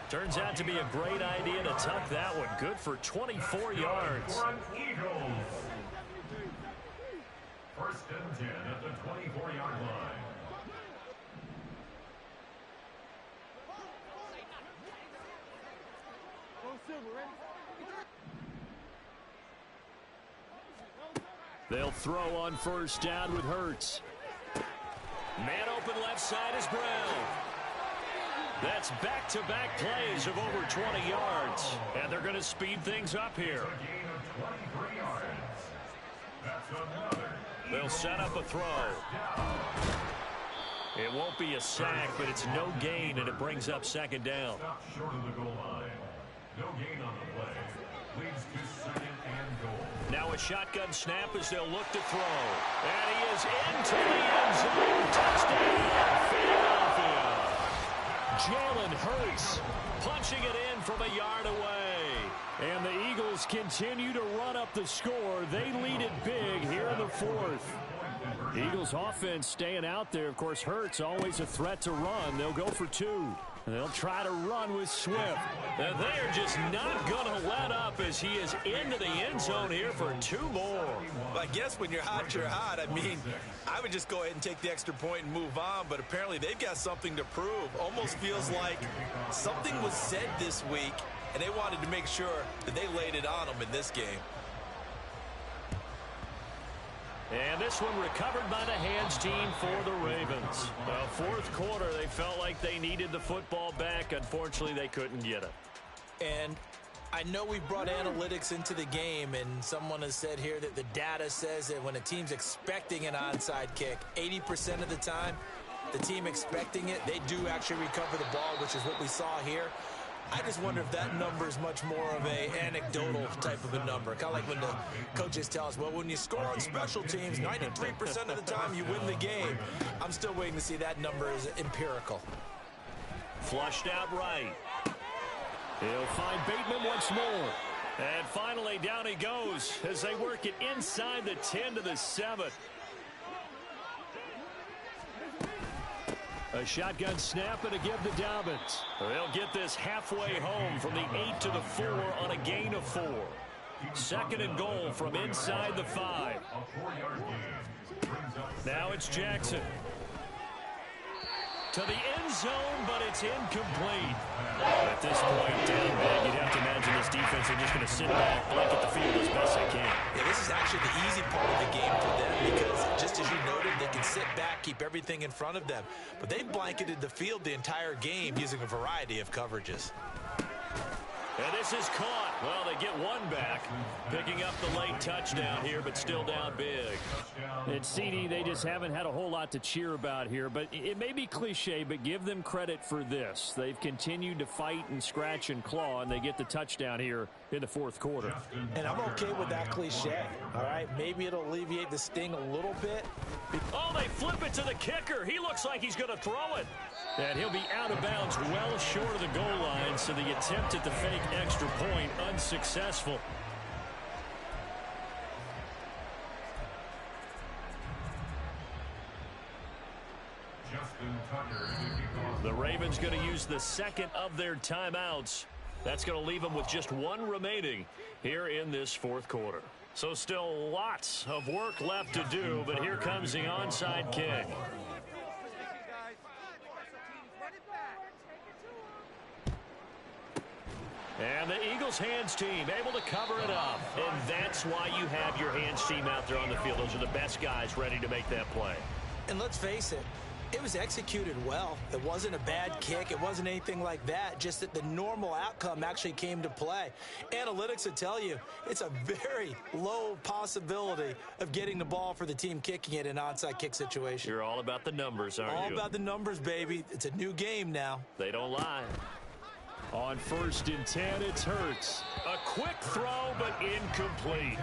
Turns out to be a great idea to tuck that one. Good for 24 yards. 1st and 10 at the 24-yard line. They'll throw on 1st down with Hurts. Man open left side is Brown. That's back-to-back plays of over 20 yards. And they're going to speed things up here. A gain of 23 yards. That's another. They'll set up a throw. It won't be a sack, but it's no gain, and it brings up 2nd down. Stop short of the goal line. No gain on the play. Leads to 2nd and goal. Now a shotgun snap as they'll look to throw. And he is into the end zone. Touchdown, Philadelphia. Jalen Hurts punching it in from a yard away. And the Eagles continue to run up the score. They lead it big here in the 4th. Eagles offense staying out there. Of course, Hurts always a threat to run. They'll go for 2. They'll try to run with Swift. And they are just not going to let up as he is into the end zone here for 2 more. Well, I guess when you're hot, you're hot. I mean, I would just go ahead and take the extra point and move on, but apparently they've got something to prove. Almost feels like something was said this week, and they wanted to make sure that they laid it on them in this game. And this one recovered by the hands team for the Ravens. The 4th quarter, they felt like they needed the football back. Unfortunately, they couldn't get it. And I know we brought analytics into the game, and someone has said here that the data says that when a team's expecting an onside kick, 80% of the time, the team expecting it, they do actually recover the ball, which is what we saw here. I just wonder if that number is much more of a anecdotal type of a number. Kind of like when the coaches tell us, well, when you score on special teams, 93% of the time you win the game. I'm still waiting to see that number is empirical. Flushed out right. He'll find Bateman once more. And finally, down he goes as they work it inside the 10 to the 7. A shotgun snap and a give to Dobbins. They'll get this halfway home from the 8 to the 4 on a gain of 4. 2nd and goal from inside the 5. Now it's Jackson. to the end zone, but it's incomplete. At this point, down big, you'd have to imagine this defense are just going to sit back, blanket the field as best they can. Yeah, this is actually the easy part of the game for them because, just as you noted, they can sit back, keep everything in front of them. But they blanketed the field the entire game using a variety of coverages. And this is caught. Well, they get one back, picking up the late touchdown here, but still down big. And CD, they just haven't had a whole lot to cheer about here, but it may be cliche, but give them credit for this. They've continued to fight and scratch and claw, and they get the touchdown here in the fourth quarter. And I'm okay with that cliche, all right? Maybe it'll alleviate the sting a little bit. Oh, they flip it to the kicker. He looks like he's going to throw it. And he'll be out of bounds well short of the goal line, so the attempt at the fake extra point unsuccessful. The Ravens going to use the second of their timeouts. That's going to leave them with just one remaining here in this fourth quarter. So still lots of work left to do, but here comes the onside kick. And the Eagles hands team able to cover it up. And that's why you have your hands team out there on the field. Those are the best guys ready to make that play. And let's face it, it was executed well. It wasn't a bad kick. It wasn't anything like that. Just that the normal outcome actually came to play. Analytics will tell you it's a very low possibility of getting the ball for the team kicking it in an onside kick situation. You're all about the numbers, aren't you? All about the numbers, baby. It's a new game now. They don't lie. On 1st and 10, it's Hurts. A quick throw, but incomplete.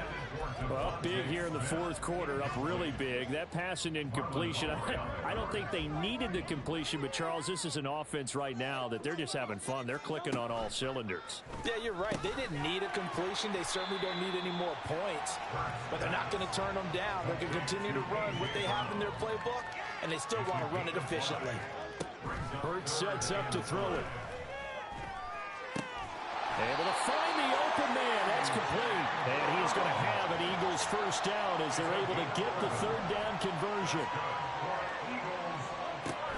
Well, up big here in the fourth quarter, up really big. That pass and incompletion, I don't think they needed the completion, but Charles, this is an offense right now that they're just having fun. They're clicking on all cylinders. Yeah, you're right. They didn't need a completion. They certainly don't need any more points, but they're not going to turn them down. They're going to continue to run what they have in their playbook, and they still want to run it efficiently. Hurts sets up to throw it. Able to find the open man. That's complete. And he's going to have an Eagles first down as they're able to get the third down conversion.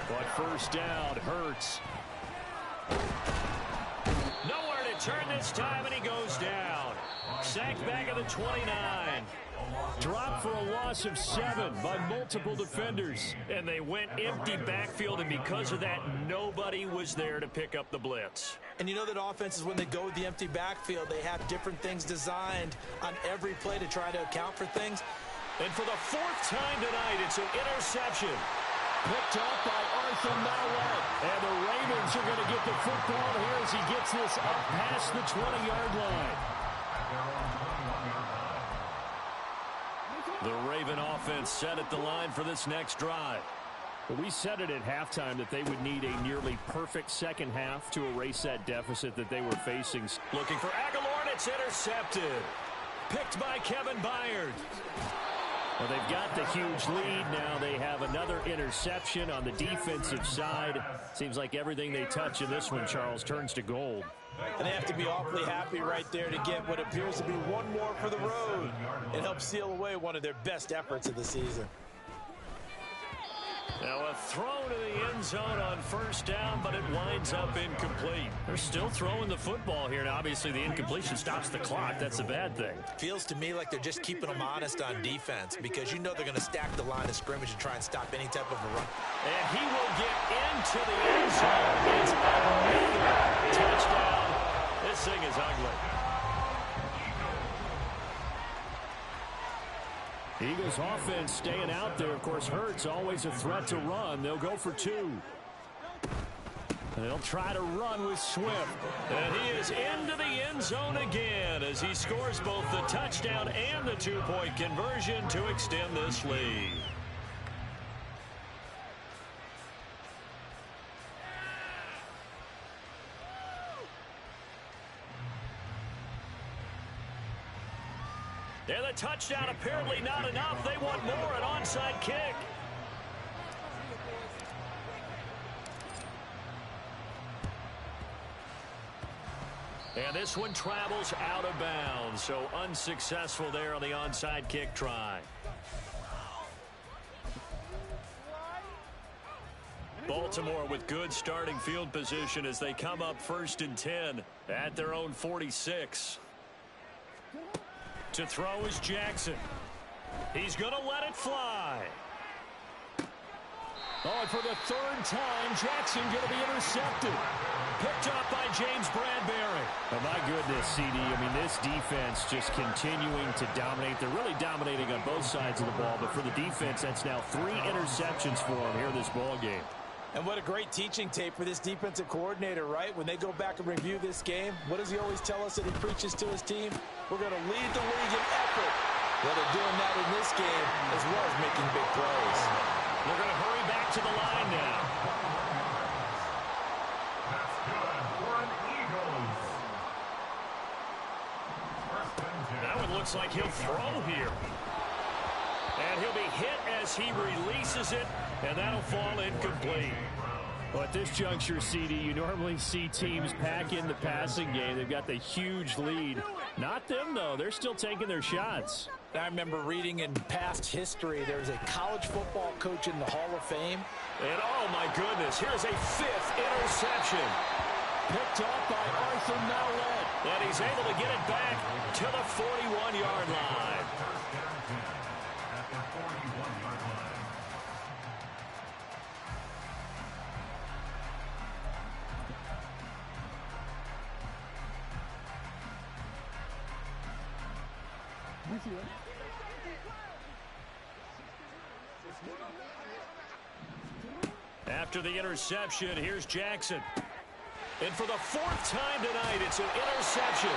But first down, Hurts. Nowhere to turn this time, and he goes down. Sacked back at the 29. Dropped for a loss of 7 by multiple defenders. And they went empty backfield, and because of that, nobody was there to pick up the blitz. And you know that offenses, when they go with the empty backfield, they have different things designed on every play to try to account for things. And for the 4th time tonight, it's an interception. Picked up by Arthur Mallett. And the Ravens are going to get the football here as he gets this up past the 20-yard line. The Raven offense set at the line for this next drive. We said it at halftime that they would need a nearly perfect second half to erase that deficit that they were facing. Looking for Aguilar, and it's intercepted. Picked by Kevin Byard. Well, they've got the huge lead now. They have another interception on the defensive side. Seems like everything they touch in this one, Charles, turns to gold. And they have to be awfully happy right there to get what appears to be one more for the road. It helps seal away one of their best efforts of the season. Now a throw to the end zone on first down, but it winds up incomplete. They're still throwing the football here. Now, obviously, the incompletion stops the clock. That's a bad thing. Feels to me like they're just keeping them honest on defense because you know they're going to stack the line of scrimmage and try and stop any type of a run. And he will get into the end zone. It's another touchdown. This thing is ugly. Eagles offense staying out there. Of course, Hurts always a threat to run. They'll go for 2. They'll try to run with Swift. And he is into the end zone again as he scores both the touchdown and the 2-point conversion to extend this lead. And the touchdown apparently not enough. They want more, an onside kick. And this one travels out of bounds, so unsuccessful there on the onside kick try. Baltimore with good starting field position as they come up 1st and 10 at their own 46. To throw is Jackson. He's going to let it fly. Oh, and for the 3rd time, Jackson going to be intercepted. Picked up by James Bradbury. Oh, my goodness, CD. I mean, this defense just continuing to dominate. They're really dominating on both sides of the ball, but for the defense, that's now 3 interceptions for them here in this ball game. And what a great teaching tape for this defensive coordinator, right? When they go back and review this game, what does he always tell us that he preaches to his team? We're going to lead the league in effort. Well, they're doing that in this game as well as making big plays. We're going to hurry back to the line now. That's good for an Eagles. First and 10. That one looks like he'll throw here. And he'll be hit as he releases it, and that'll fall incomplete. Well, at this juncture, CD, you normally see teams pack in the passing game. They've got the huge lead. Not them, though. They're still taking their shots. I remember reading in past history, there's a college football coach in the Hall of Fame. And, oh, my goodness, here's a 5th interception. Picked up by Arthur Mallett. And he's able to get it back to the 41-yard line. At the 41-yard line. After the interception, here's Jackson. And for the 4th time tonight, it's an interception.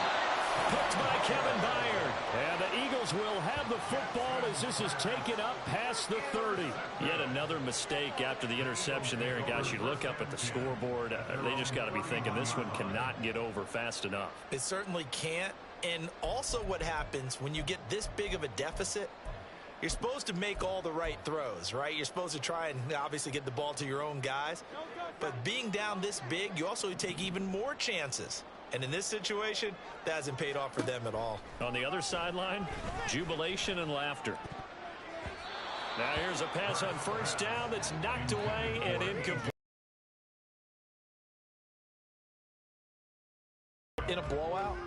Picked by Kevin Byard. And the Eagles will have the football as this is taken up past the 30. Yet another mistake after the interception there. And, guys, you look up at the scoreboard. They just got to be thinking this one cannot get over fast enough. It certainly can't. And also what happens when you get this big of a deficit, you're supposed to make all the right throws, right? You're supposed to try and obviously get the ball to your own guys. But being down this big, you also take even more chances. And in this situation, that hasn't paid off for them at all. On the other sideline, jubilation and laughter. Now here's a pass on 1st down that's knocked away and incomplete. In a blowout.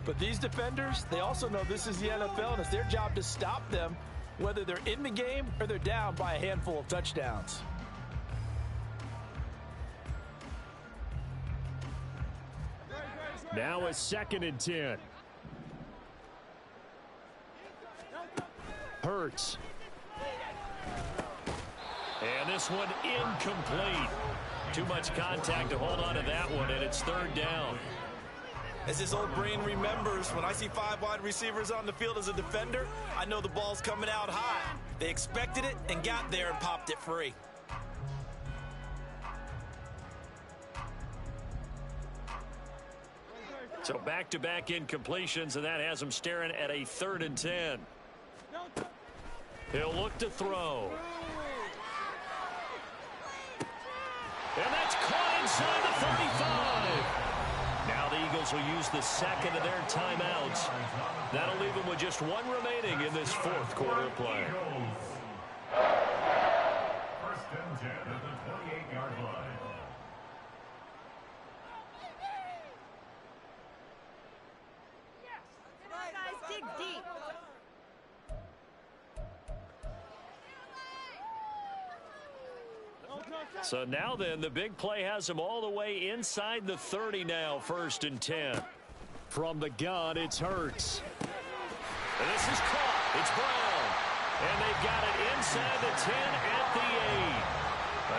But these defenders, they also know this is the NFL, and it's their job to stop them, whether they're in the game or they're down by a handful of touchdowns. Now a 2nd and 10. Hurts. And this one incomplete. Too much contact to hold on to that one, and it's 3rd down. As his old brain remembers, when I see 5 wide receivers on the field as a defender, I know the ball's coming out high. They expected it and got there and popped it free. So back-to-back incompletions, and that has him staring at a 3rd and 10. He'll look to throw. And that's caught inside the 35. Now the Eagles will use the 2nd of their timeouts. That'll leave them with just 1 remaining in this 4th quarter of play. First and 10 at the 28-yard line. Come on, guys, dig deep. So now then, the big play has him all the way inside the 30 now, 1st and 10. From the gun, it's Hurts. And this is caught. It's Brown. And they've got it inside the 10 at the 8.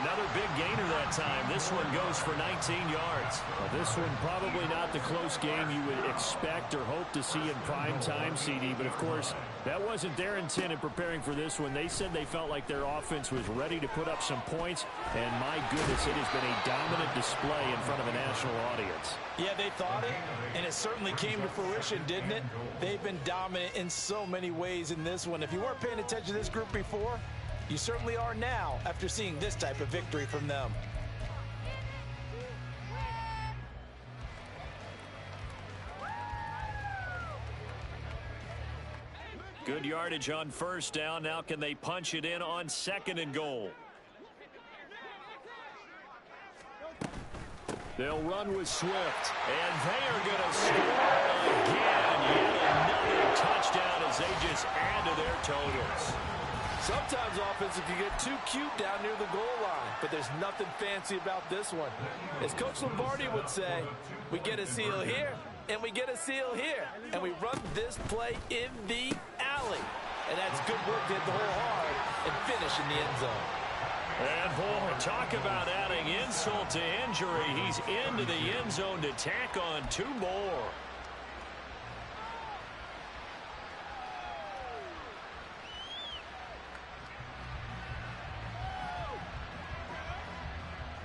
Another big gainer that time. This one goes for 19 yards. Well, this one probably not the close game you would expect or hope to see in prime time, CD. But, of course, that wasn't their intent in preparing for this one. They said they felt like their offense was ready to put up some points. And, my goodness, it has been a dominant display in front of a national audience. Yeah, they thought it, and it certainly came to fruition, didn't it? They've been dominant in so many ways in this one. If you weren't paying attention to this group before, you certainly are now after seeing this type of victory from them. Good yardage on 1st down. Now can they punch it in on 2nd and goal? They'll run with Swift, and they are going to score again. Yet another touchdown as they just add to their totals. Sometimes offenses can get too cute down near the goal line, but there's nothing fancy about this one. As Coach Lombardi would say, we get a seal here, and we get a seal here, and we run this play in the alley. And that's good work to hit the hole hard and finish in the end zone. And boy, talk about adding insult to injury. He's into the end zone to tack on 2 more.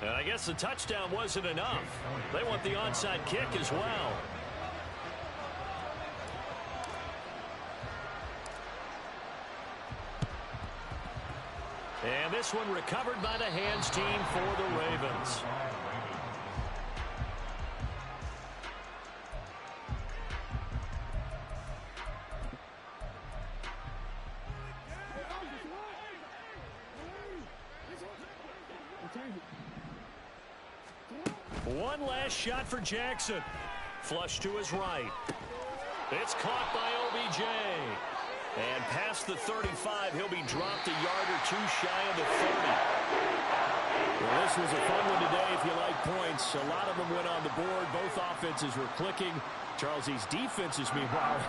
And I guess the touchdown wasn't enough. They want the onside kick as well. And this one recovered by the hands team for the Ravens. One last shot for Jackson. Flush to his right. It's caught by OBJ. And past the 35, he'll be dropped a yard or 2 shy of the 30. Well, this was a fun one today if you like points. A lot of them went on the board. Both offenses were clicking. Charles, these defenses, meanwhile,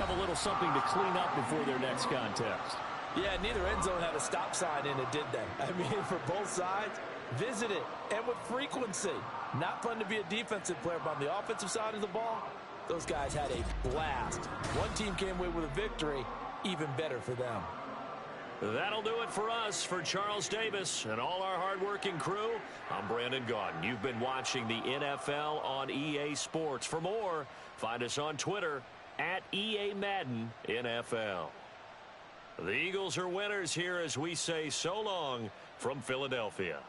have a little something to clean up before their next contest. Yeah, neither end zone had a stop sign in it, did they? I mean, for both sides, visit it, and with frequency. Not fun to be a defensive player, but on the offensive side of the ball, those guys had a blast. One team came away with a victory, even better for them. That'll do it for us. For Charles Davis and all our hardworking crew, I'm Brandon Gaudin. You've been watching the NFL on EA Sports. For more, find us on Twitter at EA Madden NFL. The Eagles are winners here as we say so long from Philadelphia.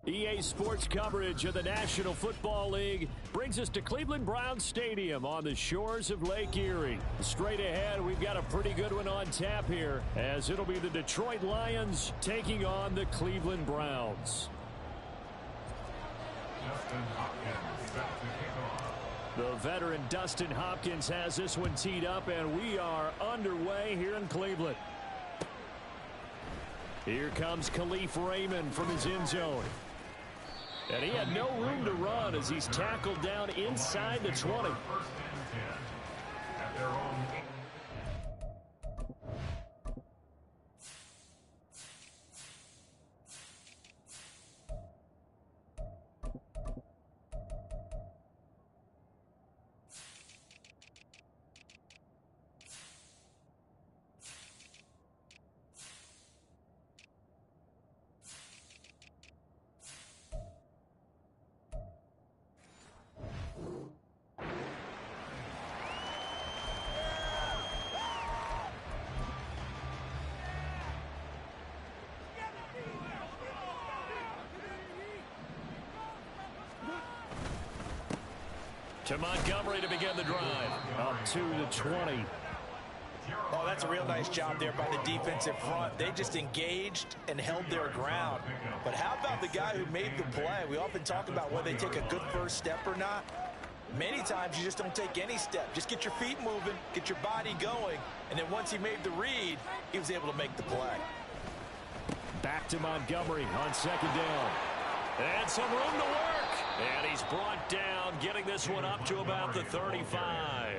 EA Sports coverage of the National Football League brings us to Cleveland Browns Stadium on the shores of Lake Erie. Straight ahead, we've got a pretty good one on tap here, as it'll be the Detroit Lions taking on the Cleveland Browns. Dustin Hopkins set to kick off. The veteran Dustin Hopkins has this one teed up, and we are underway here in Cleveland. Here comes Khalif Raymond from his end zone. And he had no room to run as he's tackled down inside the 20. First and 10 at their own 8. To Montgomery to begin the drive. Up to the 20. Oh, that's a real nice job there by the defensive front. They just engaged and held their ground. But how about the guy who made the play? We often talk about whether they take a good first step or not. Many times you just don't take any step. Just get your feet moving, get your body going, and then once he made the read, he was able to make the play. Back to Montgomery on second down. And some room to work. And he's brought down, getting this one up to about the 35.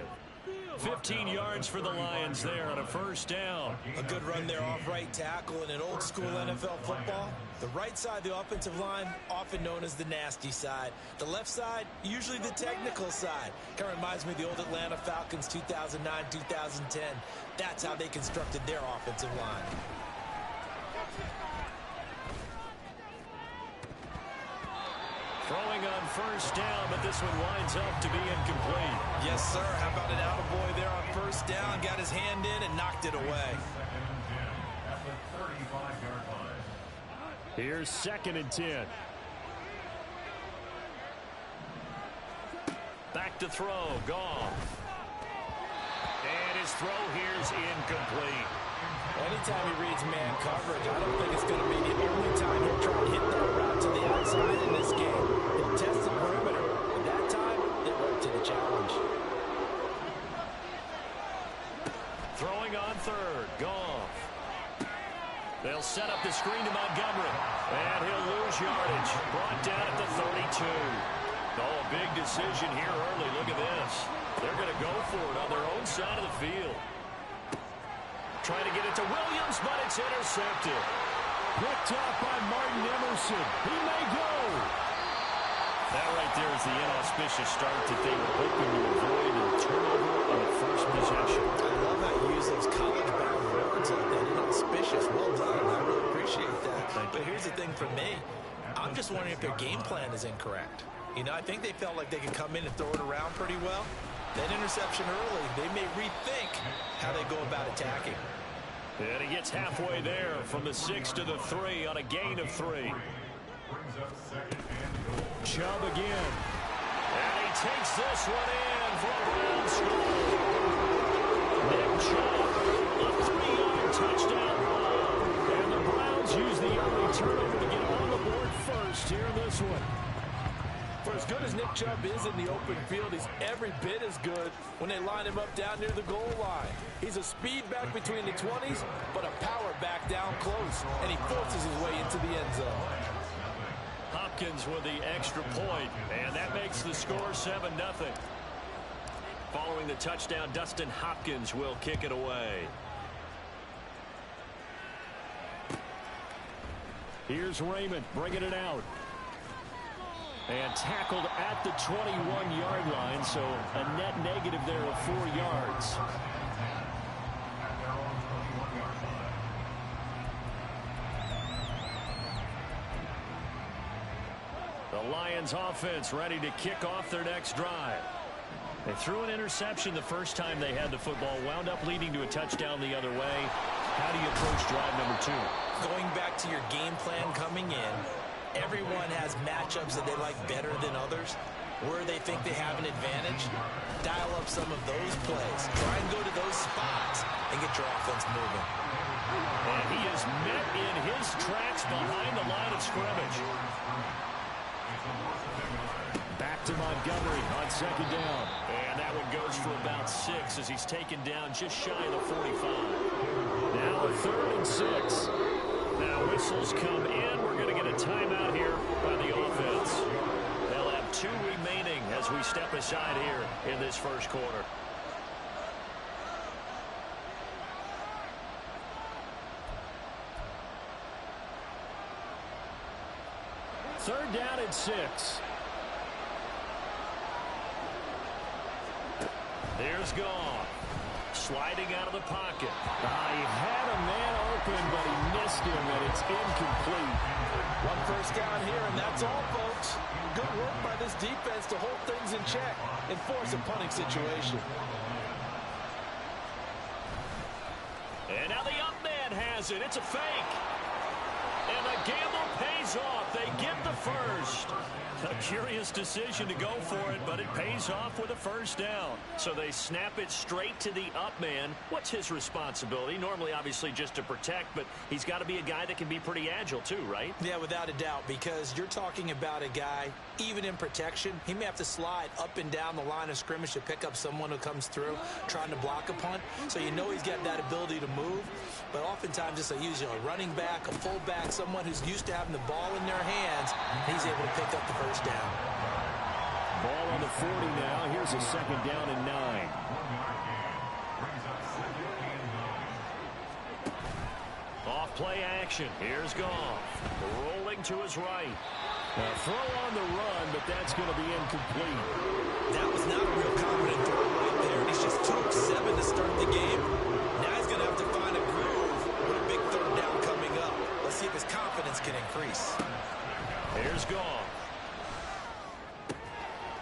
15 yards for the Lions there on a first down. A good run there off right tackle in an old school NFL football. The right side of the offensive line, often known as the nasty side. The left side, usually the technical side. Kind of reminds me of the old Atlanta Falcons 2009, 2010. That's how they constructed their offensive line. Throwing on first down, but this one winds up to be incomplete. Yes, sir. How about an attaboy there on first down? Got his hand in and knocked it away. Second and 10 at the 35-yard line. Here's second and 10. Back to throw. Goff. And his throw here is incomplete. Anytime he reads man coverage, I don't think it's going to be the only time he'll try to hit that route to the outside in this game. He'll test the perimeter, but that time, they went to the challenge. Throwing on third. Goff. They'll set up the screen to Montgomery. And he'll lose yardage. Brought down at the 32. Oh, a big decision here early. Look at this. They're going to go for it on their own side of the field. Trying to get it to Williams, but it's intercepted. Picked off by Martin Emerson. He may go. That right there is the inauspicious start that they were hoping to avoid, and turnover on the first possession. I love how you use those college-bound words like that. Inauspicious. Well done. I really appreciate that. But here's the thing for me. I'm just wondering if their game plan is incorrect. You know, I think they felt like they could come in and throw it around pretty well. That interception early, they may rethink how they go about attacking. And he gets halfway there from the 6 to the 3 on a gain of 3. Brings up second and goal. Chubb again. And he takes this one in for a Brown score. Nick Chubb, a 3-yard touchdown run. And the Browns use the early turnover to get on the board first here in this one. For as good as Nick Chubb is in the open field, he's every bit as good when they line him up down near the goal line. He's a speed back between the 20s, but a power back down close, and he forces his way into the end zone. Hopkins with the extra point, and that makes the score 7-0. Following the touchdown, Dustin Hopkins will kick it away. Here's Raymond bringing it out. And tackled at the 21-yard line, so a net negative there of 4 yards. The Lions offense ready to kick off their next drive. They threw an interception the first time they had the football, wound up leading to a touchdown the other way. How do you approach drive number 2? Going back to your game plan coming in, everyone has matchups that they like better than others, where they think they have an advantage. Dial up some of those plays. Try and go to those spots and get your offense moving. And he is met in his tracks behind the line of scrimmage. Back to Montgomery on second down. And that one goes for about 6 as he's taken down just shy of the 45. Now a 3rd and 6. Now whistles come in. We're going to get a timeout here by the offense. They'll have 2 remaining as we step aside here in this first quarter. Third down and 6. Here's Goff. Sliding out of the pocket. He had a man open, but he missed him, and it's incomplete. 1 first down here, and that's all, folks. Good work by this defense to hold things in check and force a punting situation. And now the up man has it. It's a fake. And the gamble pays off. They get the first. A curious decision to go for it, but it pays off with a first down. So they snap it straight to the up man. What's his responsibility? Normally, obviously, just to protect, but he's got to be a guy that can be pretty agile too, right? Yeah, without a doubt, because you're talking about a guy, even in protection, he may have to slide up and down the line of scrimmage to pick up someone who comes through trying to block a punt. So you know he's got that ability to move, but oftentimes it's a running back, a fullback, someone who's used to having the ball in their hands, he's able to pick up the first down. Ball on the 40 now. Here's a second down and 9. Off play action. Here's Goff. Rolling to his right. A throw on the run, but that's going to be incomplete. That was not a real confident throw right there. He's just 2 of 7 to start the game. Now he's going to have to find a groove with a big third down coming up. Let's see if his confidence can increase. Here's Goff.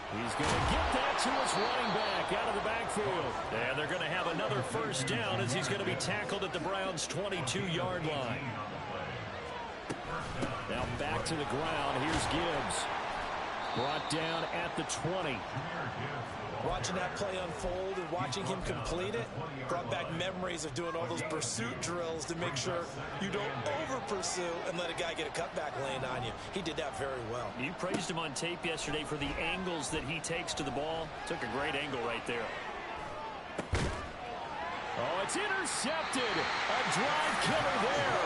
He's going to get that to his running back out of the backfield. And they're going to have another first down as he's going to be tackled at the Browns' 22-yard line. Now back to the ground. Here's Gibbs. Brought down at the 20. Watching that play unfold and watching him complete it brought back memories of doing all those pursuit drills to make sure you don't over-pursue and let a guy get a cutback lane on you. He did that very well. You praised him on tape yesterday for the angles that he takes to the ball. Took a great angle right there. Oh, it's intercepted. A drive killer there.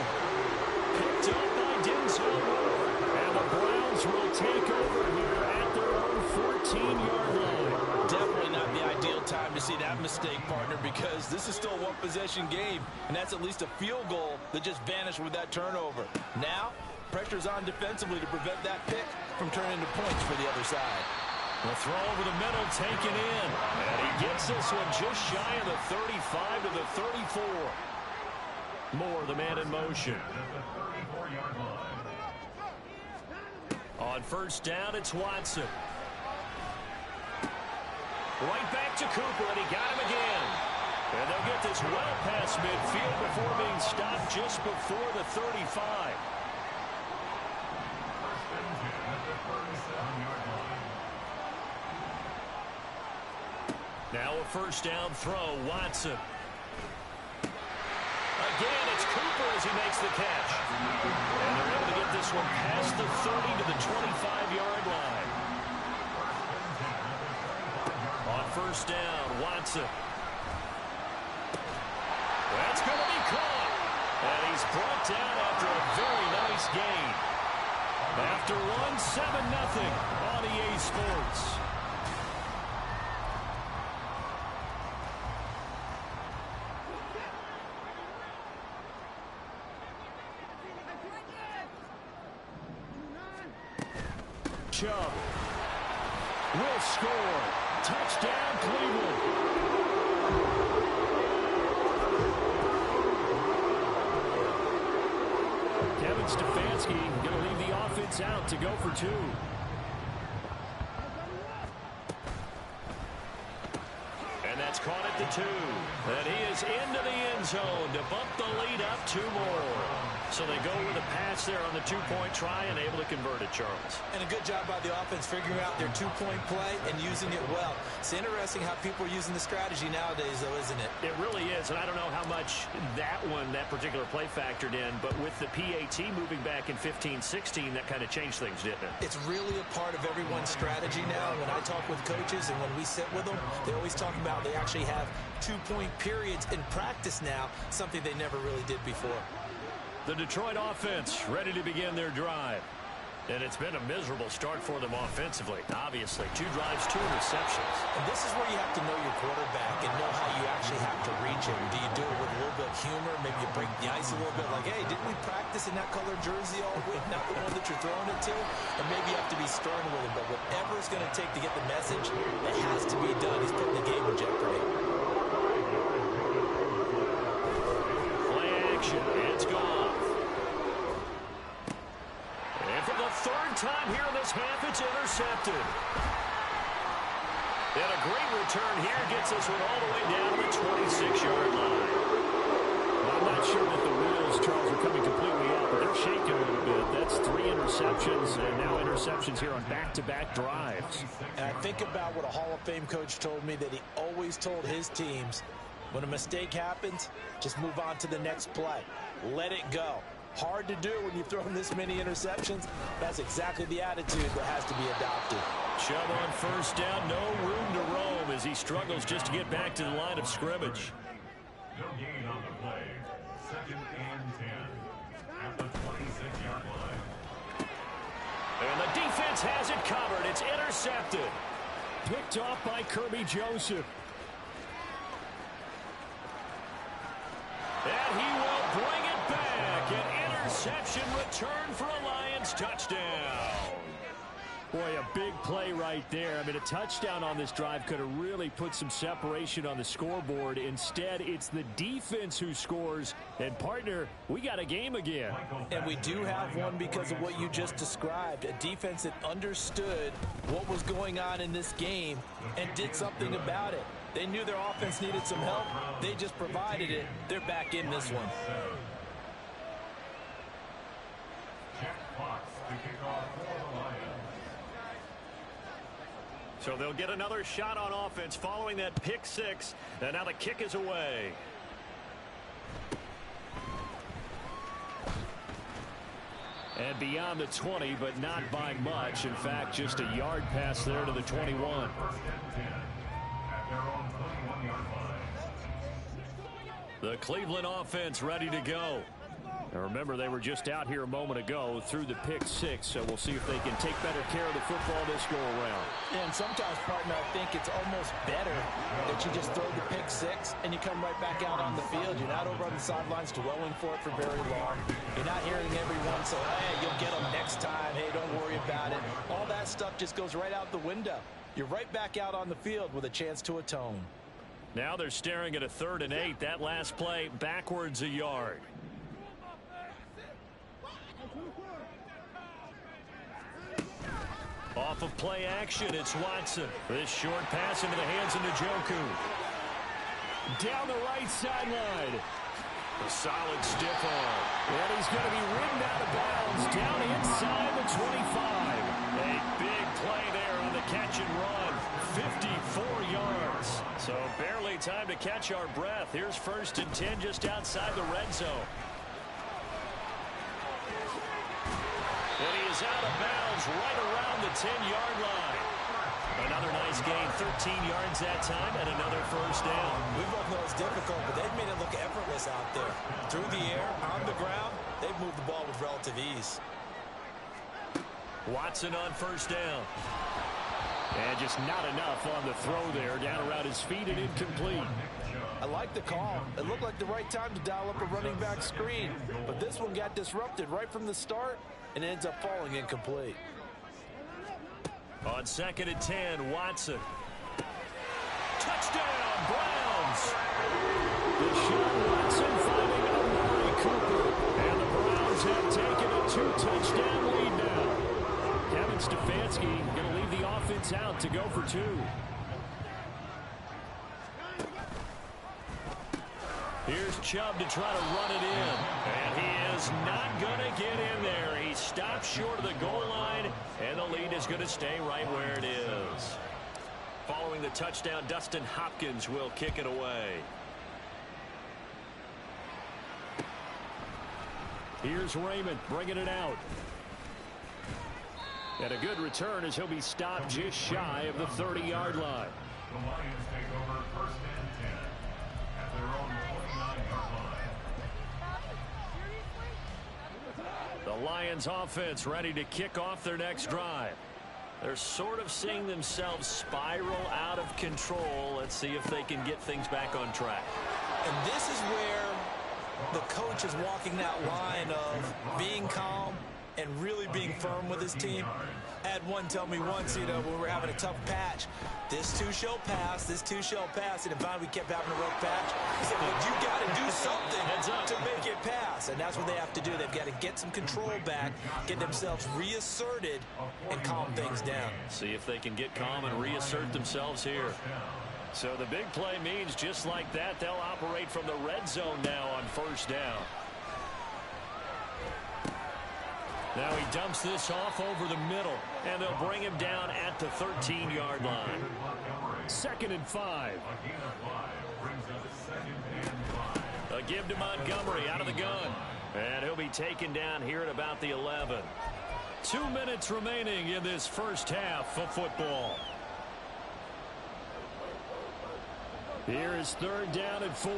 Picked up by Denzel Ward. And the Browns will take over here at their own 14-yard line. Definitely not the ideal time to see that mistake, partner, because this is still a one-possession game, and that's at least a field goal that just vanished with that turnover. Now, pressure's on defensively to prevent that pick from turning into points for the other side. The throw over the middle taken in. And he gets this one just shy of the 35 to the 34. Moore, the man in motion. On first down, it's Watson. Right back to Cooper, and he got him again. And they'll get this well past midfield before being stopped just before the 35. Now a first down throw, Watson. Again, it's Cooper as he makes the catch. And they're able to get this one past the 30 to the 25-yard line. On first down, Watson. That's going to be caught. And he's brought down after a very nice gain. After one, 7-0 on EA Sports. Chubb will score. Touchdown, Cleveland. Kevin Stefanski going to leave the offense out to go for 2. And that's caught at the 2. And he is into the end zone to bump the lead up 2 more. So they go with a pass there on the two-point try and able to convert it, Charles. And a good job by the offense figuring out their two-point play and using it well. It's interesting how people are using the strategy nowadays, though, isn't it? It really is, and I don't know how much that particular play factored in, but with the PAT moving back in 15-16, that kind of changed things, didn't it? It's really a part of everyone's strategy now. When I talk with coaches and when we sit with them, they always talk about they actually have two-point periods in practice now, something they never really did before. The Detroit offense ready to begin their drive. And it's been a miserable start for them offensively. Obviously, 2 drives, 2 interceptions. And this is where you have to know your quarterback and know how you actually have to reach him. Do you do it with a little bit of humor? Maybe you break the ice a little bit like, hey, didn't we practice in that colored jersey all week? Not the one that you're throwing it to? And maybe you have to be stern with him. But whatever it's going to take to get the message, it has to be done. He's putting the game in jeopardy. Play action. It's gone. For the 3rd time here in this half, it's intercepted. And a great return here gets this one all the way down to the 26-yard line. I'm not sure that the wheels, Charles, are coming completely out, but they're shaking a little bit. That's 3 interceptions, and now interceptions here on back-to-back drives. And I think about what a Hall of Fame coach told me, that he always told his teams, when a mistake happens, just move on to the next play. Let it go. Hard to do when you've thrown this many interceptions. That's exactly the attitude that has to be adopted. Chubb on first down, no room to roam as he struggles just to get back to the line of scrimmage. No gain on the play. 2nd and 10 at the 26-yard line. And the defense has it covered. It's intercepted. Picked off by Kirby Joseph. And he will bring it back. An interception return for a Lions touchdown. Boy, a big play right there. I mean, a touchdown on this drive could have really put some separation on the scoreboard. Instead, it's the defense who scores. And, partner, we got a game again. And we do have one because of what you just described. A defense that understood what was going on in this game and did something about it. They knew their offense needed some help. They just provided it. They're back in this one. Jack Fox to kick off for the Lions. So they'll get another shot on offense following that pick 6. And now the kick is away. And beyond the 20, but not by much. In fact, just a yard pass there to the 21. 1st and 10 at their own 21-yard line. The Cleveland offense ready to go. Now remember, they were just out here a moment ago through the pick 6, so we'll see if they can take better care of the football this go around. And sometimes, partner, I think it's almost better that you just throw the pick 6 and you come right back out on the field. You're not over on the sidelines dwelling for it for very long. You're not hearing everyone say, hey, you'll get them next time. Hey, don't worry about it. All that stuff just goes right out the window. You're right back out on the field with a chance to atone. Now they're staring at a 3rd and 8. That last play backwards a yard. Off of play action, it's Watson. This short pass into the hands of Njoku. Down the right sideline. A solid stiff arm. And he's going to be ridden out of bounds down inside the 25. A big play there on the catch and run. 54 yards. So barely time to catch our breath. Here's 1st and 10 just outside the red zone. And he is out of bounds right around the 10-yard line. Another nice gain, 13 yards that time, and another 1st down. We both know it's difficult, but they've made it look effortless out there. Through the air, on the ground, they've moved the ball with relative ease. Watson on 1st down. And just not enough on the throw there, down around his feet and incomplete. I like the call. It looked like the right time to dial up a running back screen, but this one got disrupted right from the start and ends up falling incomplete. On 2nd and 10, Watson. Touchdown, Browns! Deshaun Watson finding Amari Cooper. And the Browns have taken a 2-touchdown lead now. Kevin Stefanski going to leave the offense out to go for 2. Here's Chubb to try to run it in. And he is not going to get in there. He stops short of the goal line, and the lead is going to stay right where it is. Following the touchdown, Dustin Hopkins will kick it away. Here's Raymond bringing it out. And a good return as he'll be stopped just shy of the 30-yard line. The Lions take over first and 10 at their own 29-yard line. The Lions offense ready to kick off their next drive. They're sort of seeing themselves spiral out of control. Let's see if they can get things back on track. And this is where the coach is walking that line of being calm and really being firm with his team. I had one tell me once, when we were having a tough patch, this too shall pass, this too shall pass, and finally we kept having a rough patch. He said, but you got to do something to make it pass, and that's what they have to do. They've got to get some control back, get themselves reasserted, and calm things down. See if they can get calm and reassert themselves here. So the big play means just like that, they'll operate from the red zone now on first down. Now he dumps this off over the middle, and they'll bring him down at the 13-yard line. 2nd and 5. A give to Montgomery out of the gun. And he'll be taken down here at about the 11. 2 minutes remaining in this first half of football. Here is 3rd down and 4.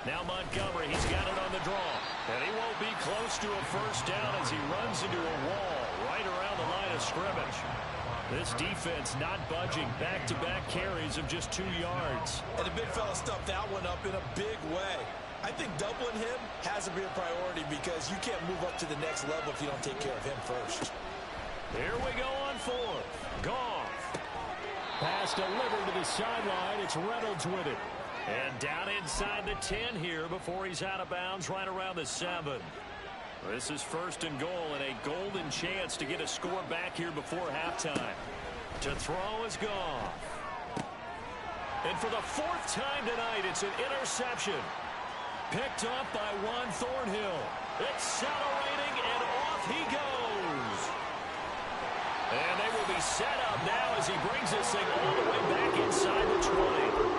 Now Montgomery, he's got it on the draw. And he won't be close to a first down as he runs into a wall right around the line of scrimmage. This defense not budging. Back-to-back carries of just 2 yards. And the big fella stuffed that one up in a big way. I think doubling him has to be a priority because you can't move up to the next level if you don't take care of him first. Here we go on 4th. Goff. Pass delivered to the sideline. It's Reynolds with it. And down inside the 10 here before he's out of bounds right around the 7. This is 1st and goal and a golden chance to get a score back here before halftime. To throw is Goff. And for the 4th time tonight, it's an interception. Picked up by Juan Thornhill. Accelerating, and off he goes. And they will be set up now as he brings this thing all the way back inside the 20.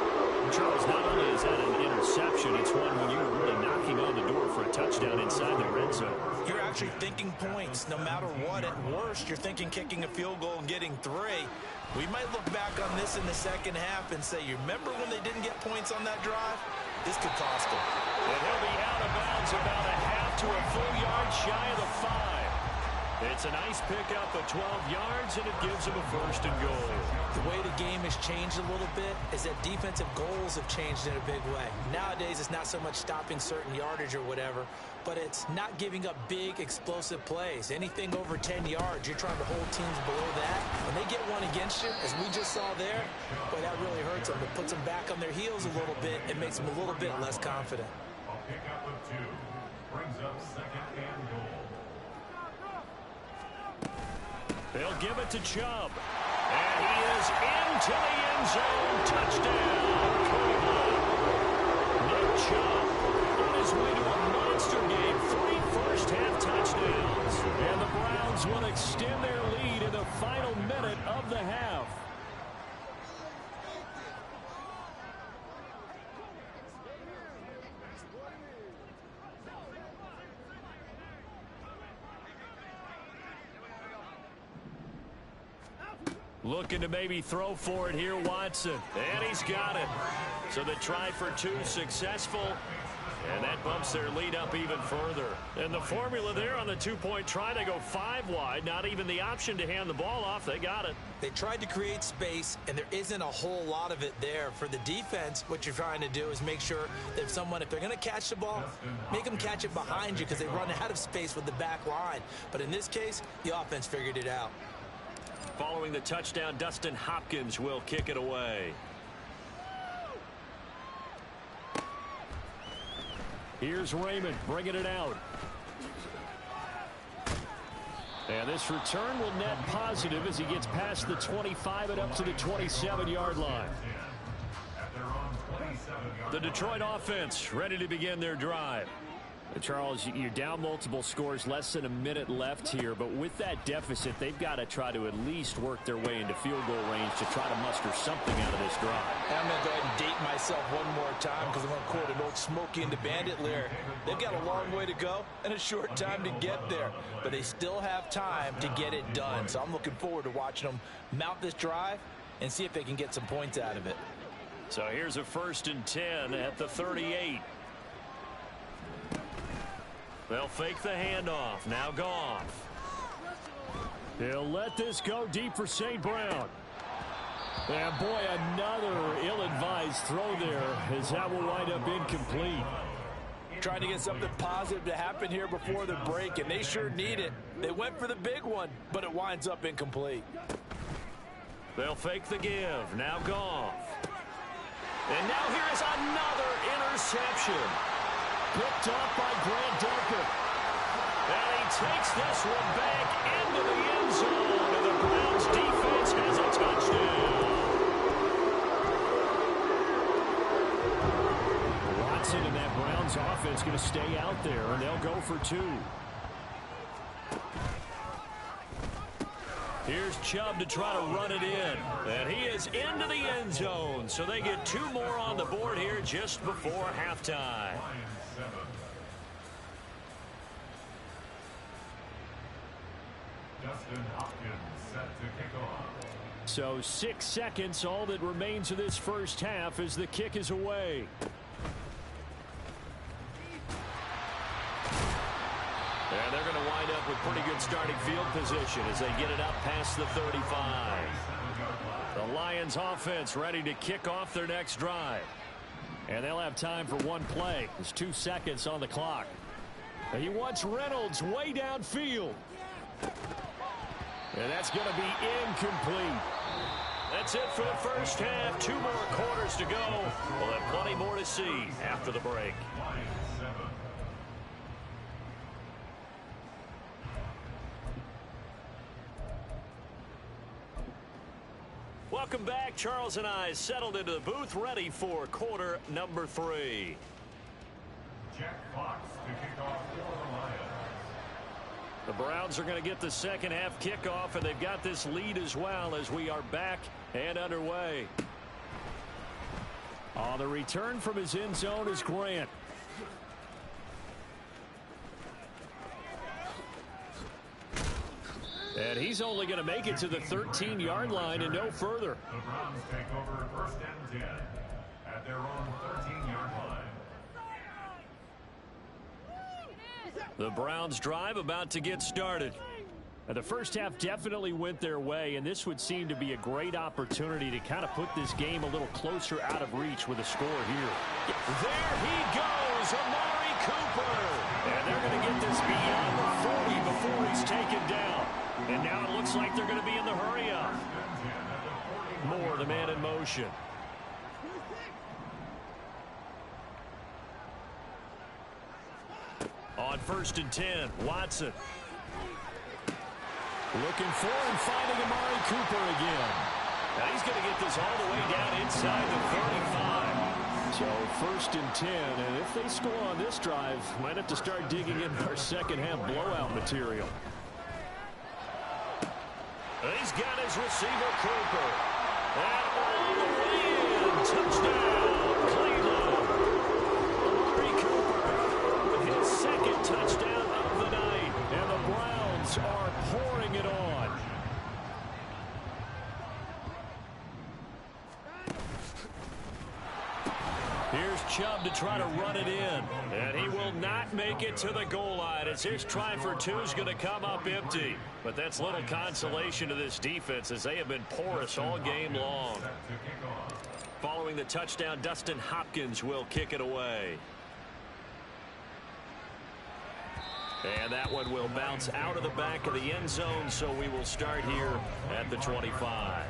Charles, not only is that an interception, it's one when you're really knocking on the door for a touchdown inside the red zone. You're actually thinking points no matter what. At worst, you're thinking kicking a field goal and getting 3. We might look back on this in the second half and say, you remember when they didn't get points on that drive? This could cost them. And he'll be out of bounds about a half to a full yard shy of the 5. It's a nice pickup of 12 yards, and it gives him a 1st and goal. The way the game has changed a little bit is that defensive goals have changed in a big way. Nowadays, it's not so much stopping certain yardage or whatever, but it's not giving up big, explosive plays. Anything over 10 yards, you're trying to hold teams below that. When they get one against you, as we just saw there, boy, that really hurts them. It puts them back on their heels a little bit. It makes them a little bit less confident. A pickup of 2 brings up 2nd and goal. They'll give it to Chubb. And he is into the end zone. Touchdown, Cleveland. Nick Chubb on his way to a monster game. 3 first-half touchdowns. And the Browns will extend their lead in the final minute of the half. Looking to maybe throw for it here, Watson. And he's got it. So the try for 2 successful. And that bumps their lead up even further. And the formula there on the 2-point try to go 5 wide. Not even the option to hand the ball off. They got it. They tried to create space, and there isn't a whole lot of it there. For the defense, what you're trying to do is make sure that if they're going to catch the ball, make them catch it behind you because they run out of space with the back line. But in this case, the offense figured it out. Following the touchdown, Dustin Hopkins will kick it away. Here's Raymond bringing it out. And this return will net positive as he gets past the 25 and up to the 27-yard line. The Detroit offense ready to begin their drive. Charles, you're down multiple scores, less than a minute left here, but with that deficit, they've got to try to at least work their way into field goal range to try to muster something out of this drive. I'm going to go ahead and date myself one more time because I'm going to quote an old Smokey and the Bandit lyric. They've got a long way to go and a short time to get there, but they still have time to get it done. So I'm looking forward to watching them mount this drive and see if they can get some points out of it. So here's a 1st and 10 at the 38. They'll fake the handoff. Now Goff. He'll let this go deep for St. Brown. And boy, another ill-advised throw there as that will wind up incomplete. Trying to get something positive to happen here before the break, and they sure need it. They went for the big one, but it winds up incomplete. They'll fake the give. Now Goff. And now here is another interception. Picked up by Grant Duncan. And he takes this one back into the end zone. And the Browns defense has a touchdown. Watson and that Browns offense going to stay out there, and they'll go for 2. Here's Chubb to try to run it in. And he is into the end zone. So they get 2 more on the board here just before halftime. So 6 seconds, all that remains of this first half as the kick is away. And they're going to wind up with pretty good starting field position as they get it up past the 35. The Lions offense ready to kick off their next drive. And they'll have time for one play. There's 2 seconds on the clock. He wants Reynolds way downfield. And that's going to be incomplete. That's it for the first half. 2 more quarters to go. We'll have plenty more to see after the break. Welcome back. Charles and I settled into the booth ready for quarter number 3. Jack Fox to kick off for the Lions. The Browns are going to get the second half kickoff, and they've got this lead as well as we are back and underway. On the return from his end zone is Grant. And he's only going to make it to the 13-yard line and no further. The Browns take over 1st and 10 at their own 13-yard line. The Browns drive about to get started. And the first half definitely went their way, and this would seem to be a great opportunity to kind of put this game a little closer out of reach with a score here. There he goes, Amari Cooper. And they're going to get this beyond the 40 before he's taken down. And now it looks like they're going to be in the hurry up. Moore, the man in motion. On 1st and 10, Watson. Looking for and finding Amari Cooper again. Now he's going to get this all the way down inside the 35. So 1st and 10, and if they score on this drive, might have to start digging in for second half blowout material. He's got his receiver, Cooper. And all the way in. Touchdown, Cleveland. Amari Cooper with his second touchdown of the night. And the Browns are pouring it on. Here's Chubb to try to run it in. And he will not make it to the goal line as his try for 2 is going to come up empty. But that's little consolation to this defense as they have been porous all game long. Following the touchdown, Dustin Hopkins will kick it away. And that one will bounce out of the back of the end zone, so we will start here at the 25.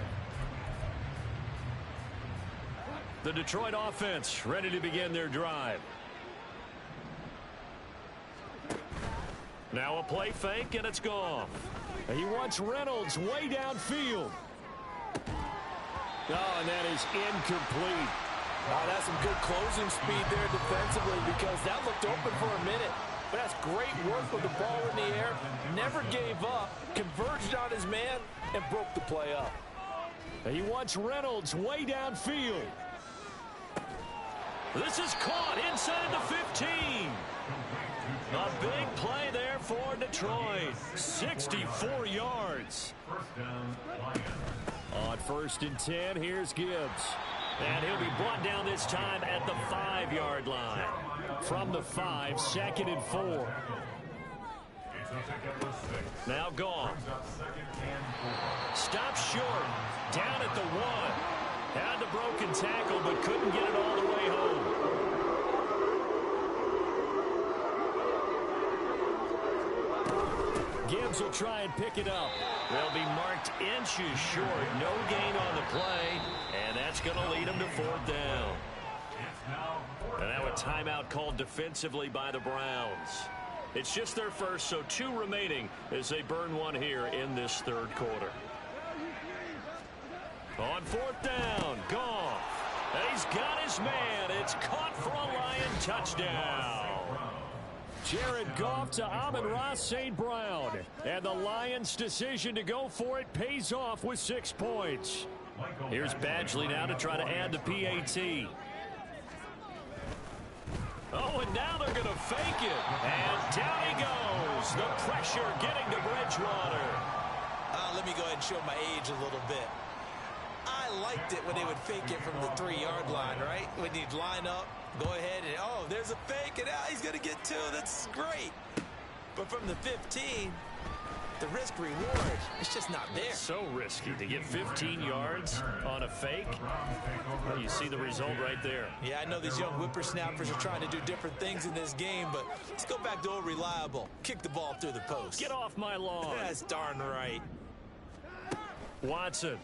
The Detroit offense ready to begin their drive. Now a play fake, and it's gone. He wants Reynolds way downfield. Oh, and that is incomplete. Oh, that's some good closing speed there defensively because that looked open for a minute. But that's great work with the ball in the air. Never gave up, converged on his man, and broke the play up. He wants Reynolds way downfield. This is caught inside the 15. A big play there for Detroit. 64 yards. First down, Lions. On 1st and 10, here's Gibbs. And he'll be brought down this time at the 5-yard line. From the 5, 2nd and 4. Now gone. Stops short. Down at the 1. Had the broken tackle, but couldn't get it all the way home. Gibbs will try and pick it up. They'll be marked inches short. No gain on the play, and that's going to lead them to 4th down. And now a timeout called defensively by the Browns. It's just their first, so 2 remaining as they burn one here in this 3rd quarter. On 4th down, Goff. And he's got his man. It's caught for a Lion touchdown. Jared Goff to Amon-Ra St. Brown. And the Lions' decision to go for it pays off with 6 points. Here's Badgley now to try to add the PAT. Oh, and now they're going to fake it. And down he goes. The pressure getting to Bridgewater. Let me go ahead and show my age a little bit. I liked it when they would fake it from the 3-yard line, right? When you'd line up, go ahead and, oh, there's a fake, and he's going to get 2. That's great. But from the 15, the risk reward, it's just not there. So risky to get 15 yards on a fake. Well, you see the result right there. Yeah, I know these young whippersnappers are trying to do different things in this game, but let's go back to old reliable. Kick the ball through the post. Get off my lawn. That's darn right. Watson.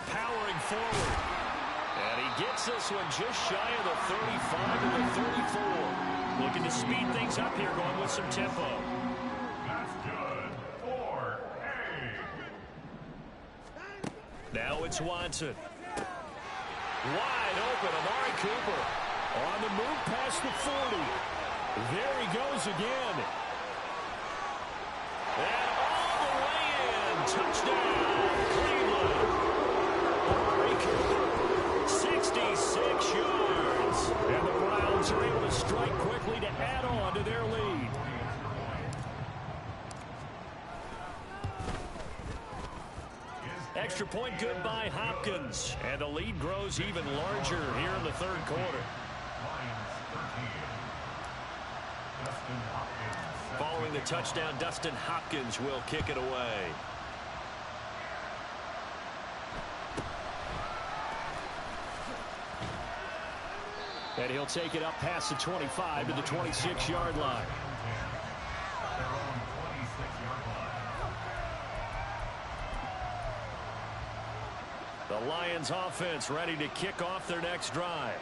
Powering forward. And he gets this one just shy of the 35 to the 34. Looking to speed things up here, going with some tempo. That's good. 4A. Now it's Watson. Wide open, Amari Cooper. On the move past the 40. There he goes again. And all the way in. Touchdown, Cleveland. Amari Cooper, 66 yards. And the Browns are able to strike quickly to add on to their lead. Extra point good by Hopkins. And the lead grows even larger here in the 3rd quarter. Following the touchdown, Dustin Hopkins will kick it away. And he'll take it up past the 25 to the 26-yard line. The Lions offense ready to kick off their next drive.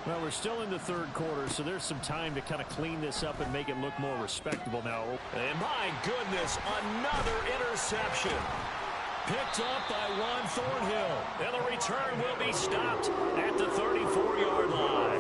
Well, we're still in the 3rd quarter, so there's some time to kind of clean this up and make it look more respectable now. And my goodness, another interception. Picked up by Juan Thornhill. And the return will be stopped at the 34-yard line.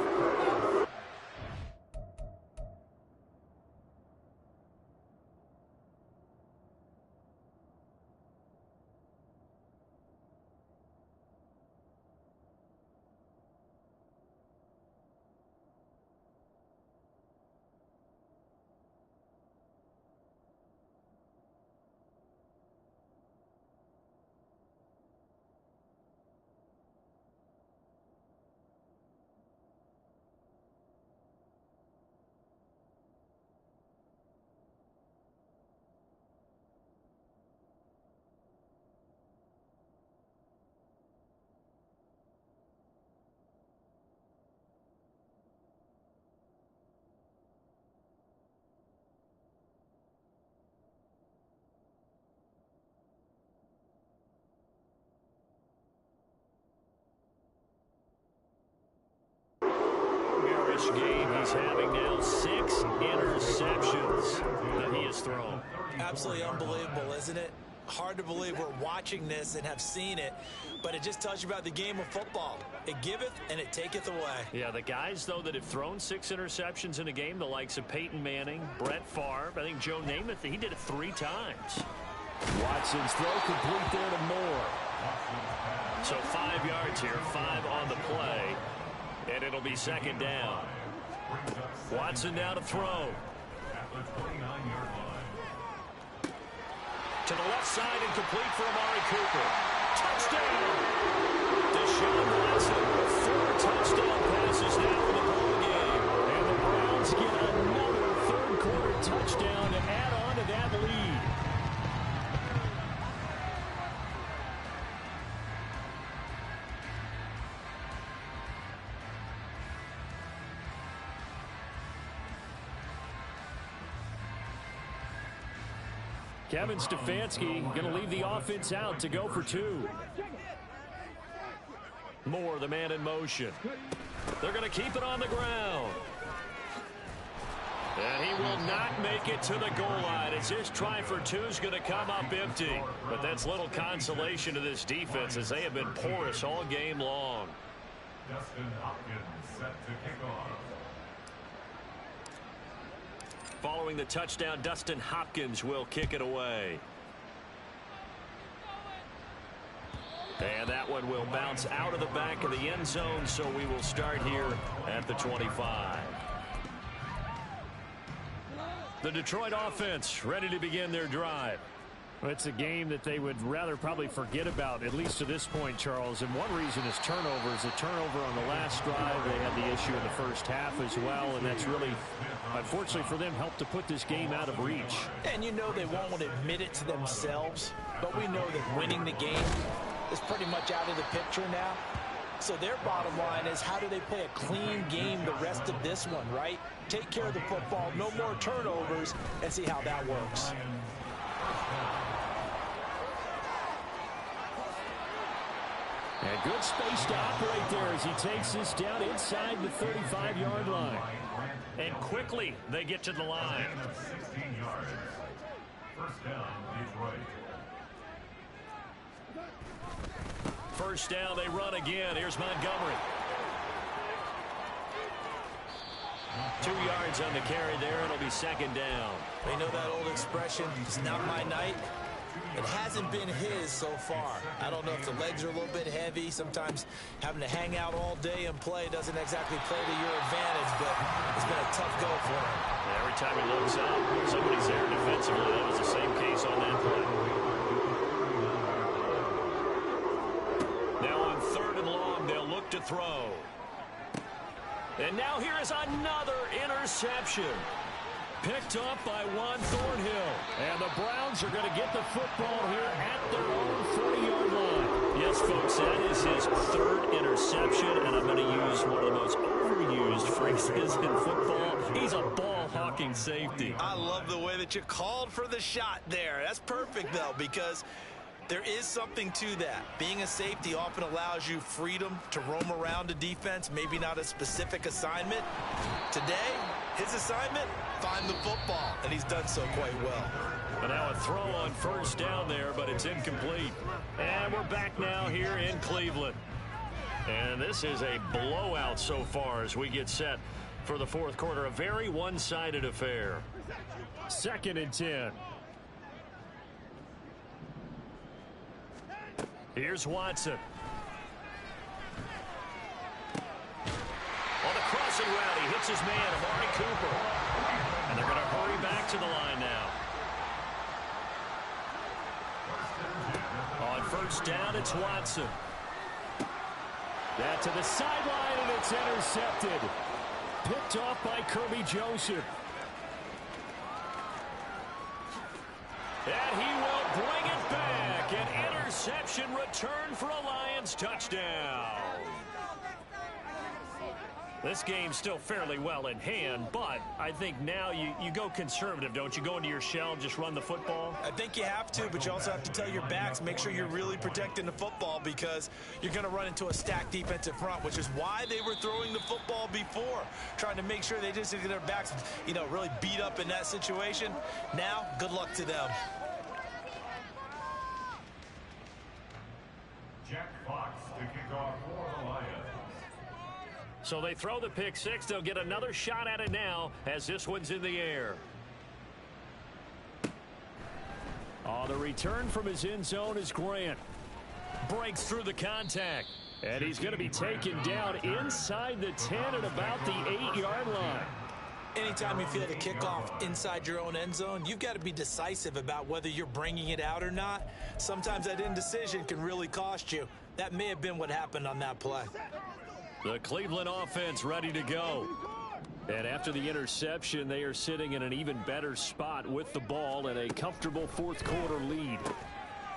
rush game. He's having now 6 interceptions that he has thrown. Absolutely unbelievable, isn't it? Hard to believe we're watching this and have seen it, but it just tells you about the game of football. It giveth and it taketh away. Yeah, the guys, though, that have thrown 6 interceptions in a game, the likes of Peyton Manning, Brett Favre, I think Joe Namath, he did it 3 times. Watson's throw complete there to Moore. So 5 yards here, 5 on the play, and it'll be second down. Watson now to throw. To the left side and complete for Amari Cooper. Touchdown! Deshaun Watson with 4 touchdown passes now in the ball game. And the Browns get another third-quarter touchdown to add on to that lead. Kevin Stefanski going to leave the offense out to go for 2. Moore, the man in motion. They're going to keep it on the ground. And he will not make it to the goal line as his try for 2 is going to come up empty. But that's little consolation to this defense as they have been porous all game long. Dustin Hopkins set to kick off. Following the touchdown, Dustin Hopkins will kick it away. And that one will bounce out of the back of the end zone, so we will start here at the 25. The Detroit offense ready to begin their drive. Well, it's a game that they would rather probably forget about, at least to this point, Charles. And one reason is turnovers. A turnover on the last drive. They had the issue in the first half as well, and that's really, unfortunately for them, helped to put this game out of reach. And you know they won't admit it to themselves, but we know that winning the game is pretty much out of the picture now. So their bottom line is, how do they play a clean game the rest of this one, right? Take care of the football, no more turnovers, and see how that works. And good space to operate there as he takes this down inside the 35-yard line. And quickly they get to the line. 16 yards. First down, Detroit. First down, they run again. Here's Montgomery. 2 yards on the carry there. It'll be second down. They know that old expression, it's not my night. It hasn't been his so far. I don't know if the legs are a little bit heavy. Sometimes having to hang out all day and play doesn't exactly play to your advantage, but it's been a tough go for him. Every time he looks up, somebody's there defensively. That was the same case on that play. Now on 3rd and long, they'll look to throw. And now here is another interception. Picked up by Juan Thornhill. And the Browns are going to get the football here at their own 40-yard line. Yes, folks, that is his 3rd interception, and I'm going to use one of the most overused phrases in football. He's a ball-hawking safety. I love the way that you called for the shot there. That's perfect, though, because there is something to that. Being a safety often allows you freedom to roam around a defense, maybe not a specific assignment. Today, his assignment, find the football, and he's done so quite well. But now a throw on first down there, but it's incomplete. And we're back now here in Cleveland. And this is a blowout so far as we get set for the 4th quarter. A very one-sided affair. 2nd and 10. Here's Watson. On the crossing route, he hits his man, Amari Cooper. And they're going to hurry back to the line now. On first down, it's Watson. That to the sideline, and it's intercepted. Picked off by Kirby Joseph. And he will bring it back. An interception return for a Lions touchdown. This game's still fairly well in hand, but I think now you go conservative, don't you? Go into your shell and just run the football? I think you have to, but you also have to tell your backs, make sure you're really protecting the football because you're going to run into a stacked defensive front, which is why they were throwing the football before, trying to make sure they just get their backs, really beat up in that situation. Now, good luck to them. Jack Fox to kick off for the Lions. So they throw the pick six. They'll get another shot at it now as this one's in the air. The return from his end zone is Grant. Breaks through the contact. And he's going to be taken down inside the 10 at about the 8-yard line. Anytime you feel the kickoff inside your own end zone, you've got to be decisive about whether you're bringing it out or not. Sometimes that indecision can really cost you. That may have been what happened on that play. The Cleveland offense ready to go. And after the interception, they are sitting in an even better spot with the ball and a comfortable fourth quarter lead.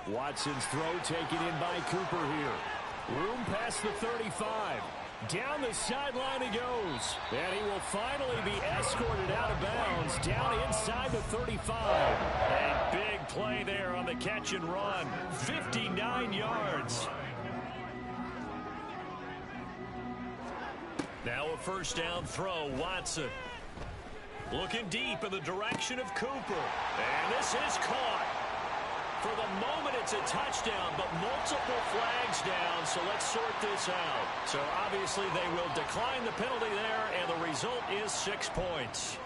Watson's throw taken in by Cooper here. Room past the 35. Down the sideline he goes. And he will finally be escorted out of bounds down inside the 35. A big play there on the catch and run. 59 yards. Now a first down throw, Watson. Looking deep in the direction of Cooper. And this is caught. For the moment, it's a touchdown, but multiple flags down, so let's sort this out. So obviously they will decline the penalty there, and the result is 6 points.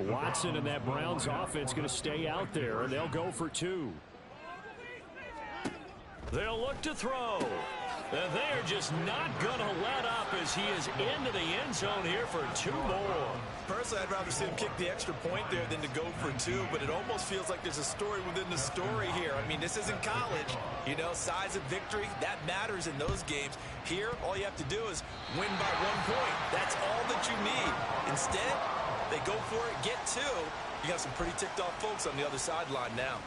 Watson and that Browns offense going to stay out there, and they'll go for 2. They'll look to throw. And they're just not going to let up as he is into the end zone here for 2 more. Personally, I'd rather see him kick the extra point there than to go for 2, but it almost feels like there's a story within the story here. I mean, this isn't college. Size of victory, that matters in those games. Here, all you have to do is win by 1 point. That's all that you need. Instead, they go for it, get 2. You got some pretty ticked off folks on the other sideline now.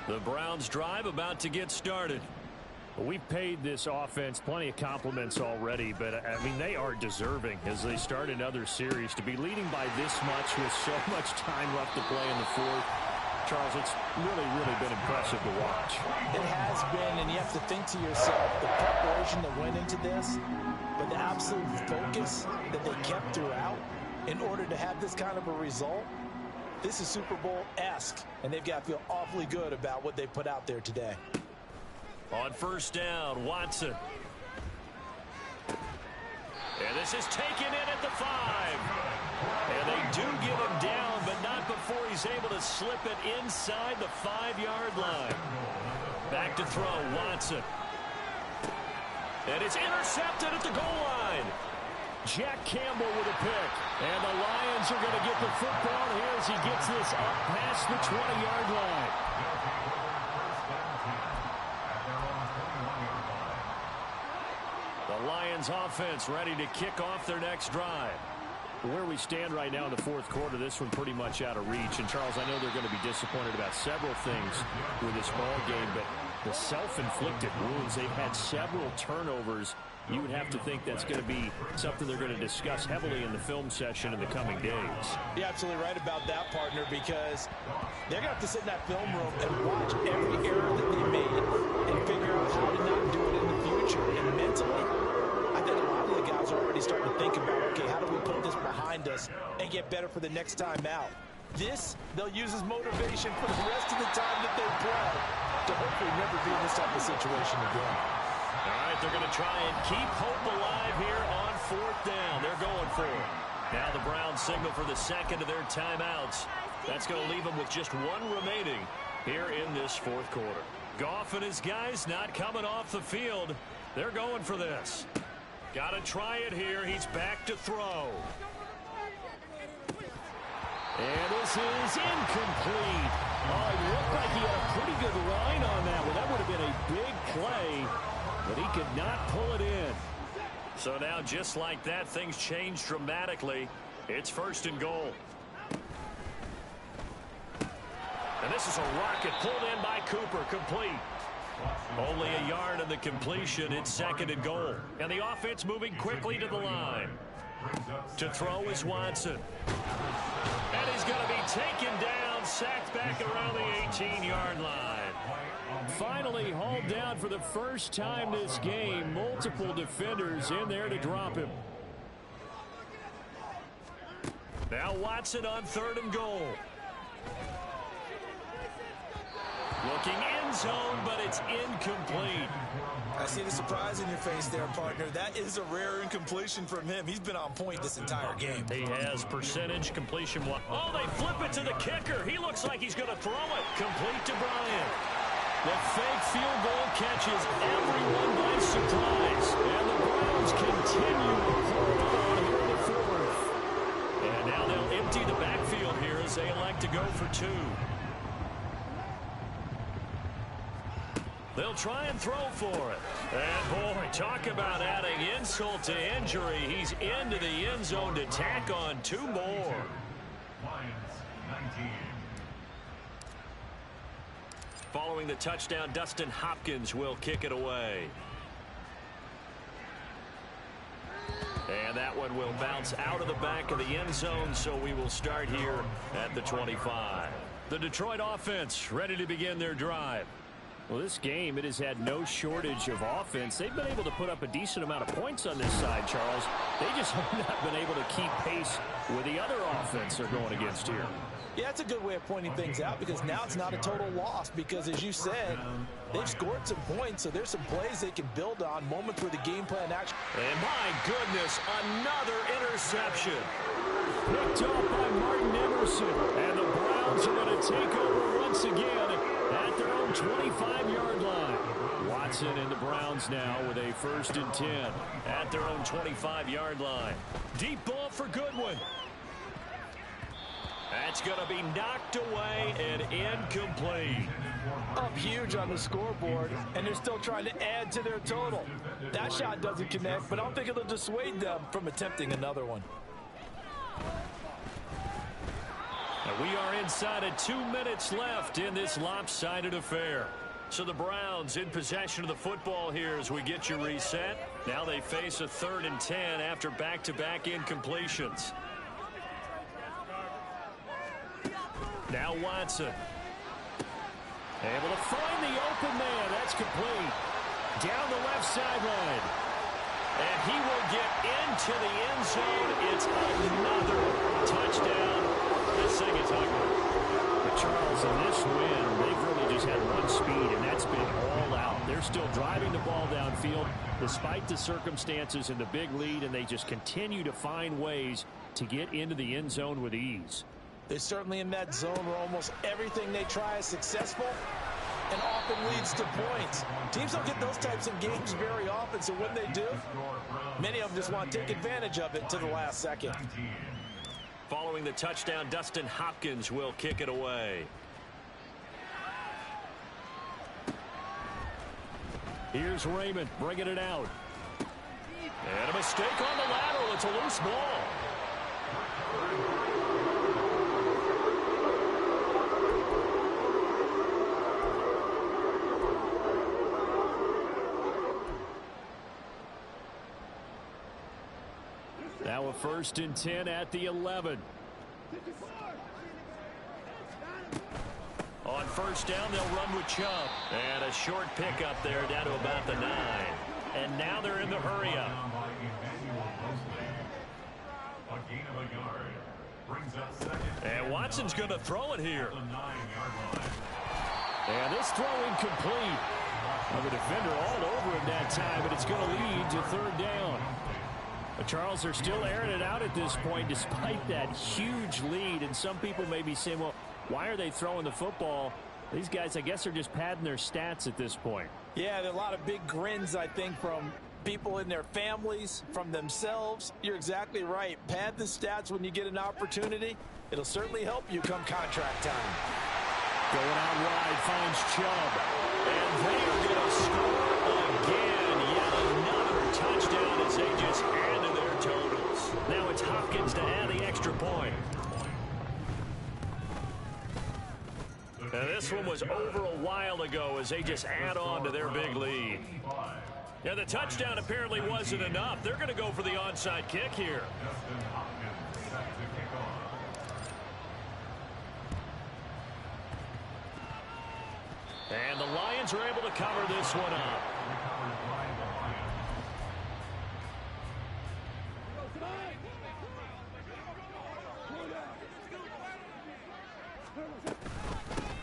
The Browns drive about to get started. We've paid this offense plenty of compliments already, but, I mean, they are deserving as they start another series. To be leading by this much with so much time left to play in the fourth, Charles, it's really, really been impressive to watch. It has been, and you have to think to yourself, the preparation that went into this, but the absolute focus that they kept throughout in order to have this kind of a result. This is Super Bowl-esque, and they've got to feel awfully good about what they put out there today. On first down, Watson. And this is taken in at the 5. And they do get him down, but not before he's able to slip it inside the 5-yard line. Back to throw, Watson. And it's intercepted at the goal line. Jack Campbell with a pick. And the Lions are going to get the football here as he gets this up past the 20-yard line. The Lions offense ready to kick off their next drive. Where we stand right now in the fourth quarter, this one pretty much out of reach. And, Charles, I know they're going to be disappointed about several things with this ball game, but the self-inflicted wounds, they've had several turnovers. You would have to think that's going to be something they're going to discuss heavily in the film session in the coming days. You're absolutely right about that, partner, because they're going to have to sit in that film room and watch every error that they made and figure out how to not do it in the future. And mentally, I think a lot of the guys are already starting to think about, okay, how do we put this behind us and get better for the next time out? This, they'll use as motivation for the rest of the time that they play to hopefully never be in this type of situation again. All right, they're going to try and keep hope alive here on fourth down. They're going for it. Now the Browns signal for the second of their timeouts. That's going to leave them with just 1 remaining here in this fourth quarter. Goff and his guys not coming off the field. They're going for this. Got to try it here. He's back to throw. And this is incomplete. Oh, it looked like he had a pretty good line on that one. That would have been a big play, but he could not pull it in. So now, just like that, things change dramatically. It's 1st and goal. And this is a rocket pulled in by Cooper, complete. Only a yard in the completion. It's 2nd and goal. And the offense moving quickly to the line. To throw is Watson. And he's going to be taken down, sacked back around the 18-yard line. Finally hauled down for the first time this game. Multiple defenders in there to drop him. Now Watson on 3rd and goal. Looking end zone, but it's incomplete. I see the surprise in your face there, partner. That is a rare incompletion from him. He's been on point this entire game. He has percentage completion. Oh, they flip it to the kicker. He looks like he's going to throw it. Complete to Bryant. The fake field goal catches everyone by surprise. And the Browns continue to pour on here in the 4th. And now they'll empty the backfield here as they elect to go for 2. They'll try and throw for it. And, boy, talk about adding insult to injury. He's into the end zone to tack on 2 more. Following the touchdown, Dustin Hopkins will kick it away. And that one will bounce out of the back of the end zone, so we will start here at the 25. The Detroit offense ready to begin their drive. Well, this game, it has had no shortage of offense. They've been able to put up a decent amount of points on this side, Charles. They just have not been able to keep pace with the other offense they're going against here. Yeah, it's a good way of pointing things out because now it's not a total loss because, as you said, they've scored some points, so there's some plays they can build on, moments where the game plan actually... And my goodness, another interception. Picked off by Martin Emerson, and the Browns are going to take over once again at their own 25-yard line. Watson and the Browns now with a 1st and 10 at their own 25-yard line. Deep ball for Goodwin. That's going to be knocked away and incomplete. Up huge on the scoreboard, and they're still trying to add to their total. That shot doesn't connect, but I don't think it'll dissuade them from attempting another one. And we are inside of 2 minutes left in this lopsided affair. So the Browns in possession of the football here as we get you reset. Now they face a 3rd and 10 after back-to-back incompletions. Now Watson. Able to find the open man. That's complete. Down the left sideline. And he will get into the end zone. It's another touchdown. This thing is ugly. But Charles, in this win, they've really just had one speed, and that's been all out. They're still driving the ball downfield despite the circumstances and the big lead, and they just continue to find ways to get into the end zone with ease. They're certainly in that zone where almost everything they try is successful and often leads to points. Teams don't get those types of games very often, so when they do, many of them just want to take advantage of it to the last second. Following the touchdown, Dustin Hopkins will kick it away. Here's Raymond bringing it out. And a mistake on the lateral. It's a loose ball. Now a 1st and 10 at the 11. On 1st down, they'll run with Chubb. And a short pickup there down to about the 9. And now they're in the hurry-up. And Watson's going to throw it here. And this throw incomplete. Well, the defender all over him that time, but it's going to lead to 3rd down. But Charles, they're still airing it out at this point despite that huge lead. And some people may be saying, well, why are they throwing the football? These guys, I guess, are just padding their stats at this point. Yeah, there are a lot of big grins, I think, from people in their families, from themselves. You're exactly right. Pad the stats when you get an opportunity. It'll certainly help you come contract time. Going out wide, finds Chubb. And they are going to score again. Yet another touchdown as they just Lions add to their totals. Now it's Hopkins to add the extra point. And this one was over a while ago as they just add on to their big lead. Yeah, the touchdown apparently wasn't enough. They're going to go for the onside kick here. And the Lions are able to cover this one up.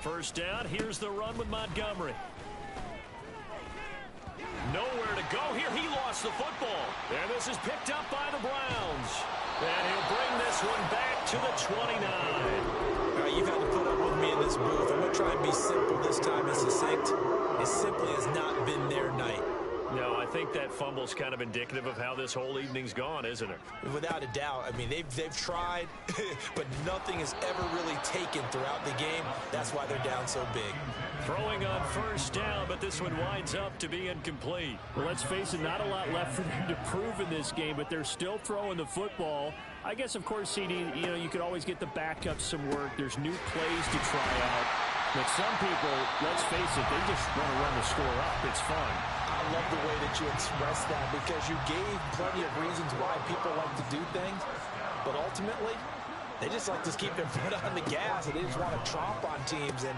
First down, here's the run with Montgomery. Nowhere to go here. He lost the football. And this is picked up by the Browns. And he'll bring this one back to the 29. You've had to put up with me in this booth. I'm going to try and be simple this time and succinct. It simply has not been their night. No, I think that fumble's kind of indicative of how this whole evening's gone, isn't it? Without a doubt. I mean, they've tried, but nothing has ever really taken throughout the game. That's why they're down so big. Throwing on first down, but this one winds up to be incomplete. Well, let's face it, not a lot left for them to prove in this game, but they're still throwing the football. I guess, of course, CD, you could always get the backups some work. There's new plays to try out. But some people, let's face it, they just want to run the score up. It's fun. I love the way that you express that because you gave plenty of reasons why people like to do things. But ultimately, they just like to keep their foot on the gas, and they just want to tromp on teams. And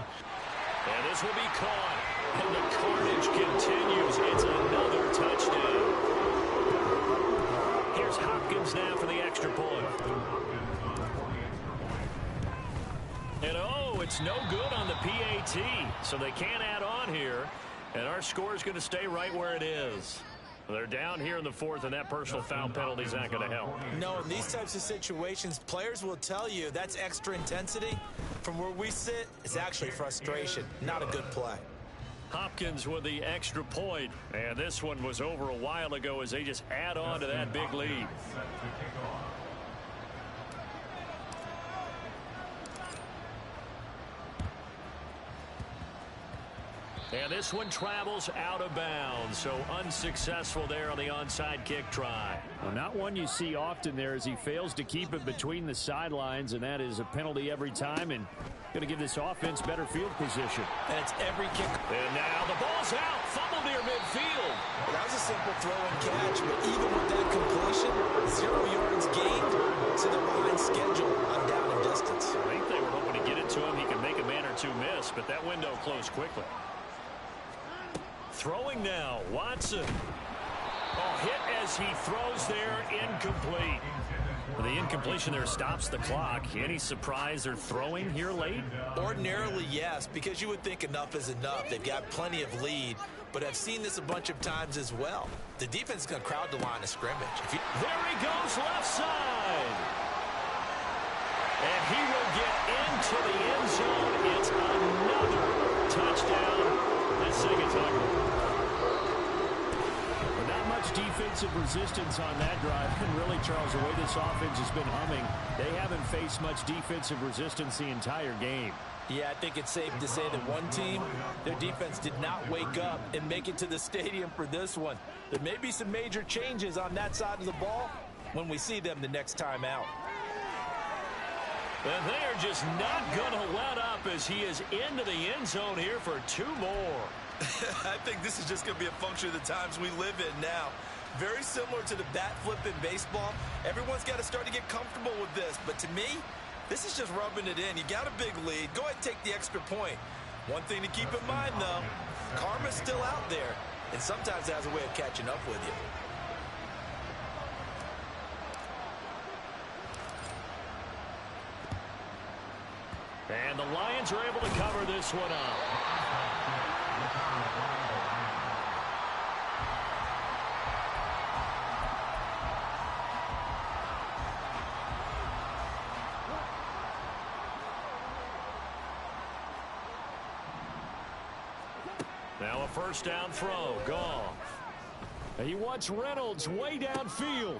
this will be caught. And the carnage continues. It's another touchdown. Here's Hopkins now for the extra point. And it's no good on the PAT, so they can't add on here. And our score is going to stay right where it is. They're down here in the fourth, and that personal foul penalty is not going to help. No, in these types of situations, players will tell you that's extra intensity. From where we sit, it's actually frustration, not a good play. Hopkins with the extra point, and this one was over a while ago as they just add on to that big lead. And this one travels out of bounds, so unsuccessful there on the onside kick try. Well, not one you see often there as he fails to keep it between the sidelines, and that is a penalty every time, and going to give this offense better field position. And it's every kick. And now the ball's out, fumbled near midfield. Well, that was a simple throw and catch, but even with that completion, 0 yards gained, so they're behind schedule on down and distance. I think they were hoping to get it to him. He could make a man or two miss, but that window closed quickly. Throwing now, Watson. Hit as he throws there, incomplete. The incompletion there stops the clock. Any surprise they're throwing here late? Ordinarily, yes, because you would think enough is enough. They've got plenty of lead, but I've seen this a bunch of times as well. The defense is going to crowd the line of scrimmage. There he goes, left side. And he will get into the end zone. It's another touchdown. Let's sing it, Tucker. Not much defensive resistance on that drive. And really, Charles, the way this offense has been humming, they haven't faced much defensive resistance the entire game. Yeah, I think it's safe to say that one team, their defense did not wake up and make it to the stadium for this one. There may be some major changes on that side of the ball when we see them the next time out. And they are just not going to let up as he is into the end zone here for 2 more. I think this is just going to be a function of the times we live in now. Very similar to the bat flip in baseball. Everyone's got to start to get comfortable with this. But to me, this is just rubbing it in. You got a big lead. Go ahead and take the extra point. One thing to keep in mind, though, karma's still out there. And sometimes it has a way of catching up with you. And the Lions are able to cover this one up. Now a first down throw. Goff. He wants Reynolds way downfield.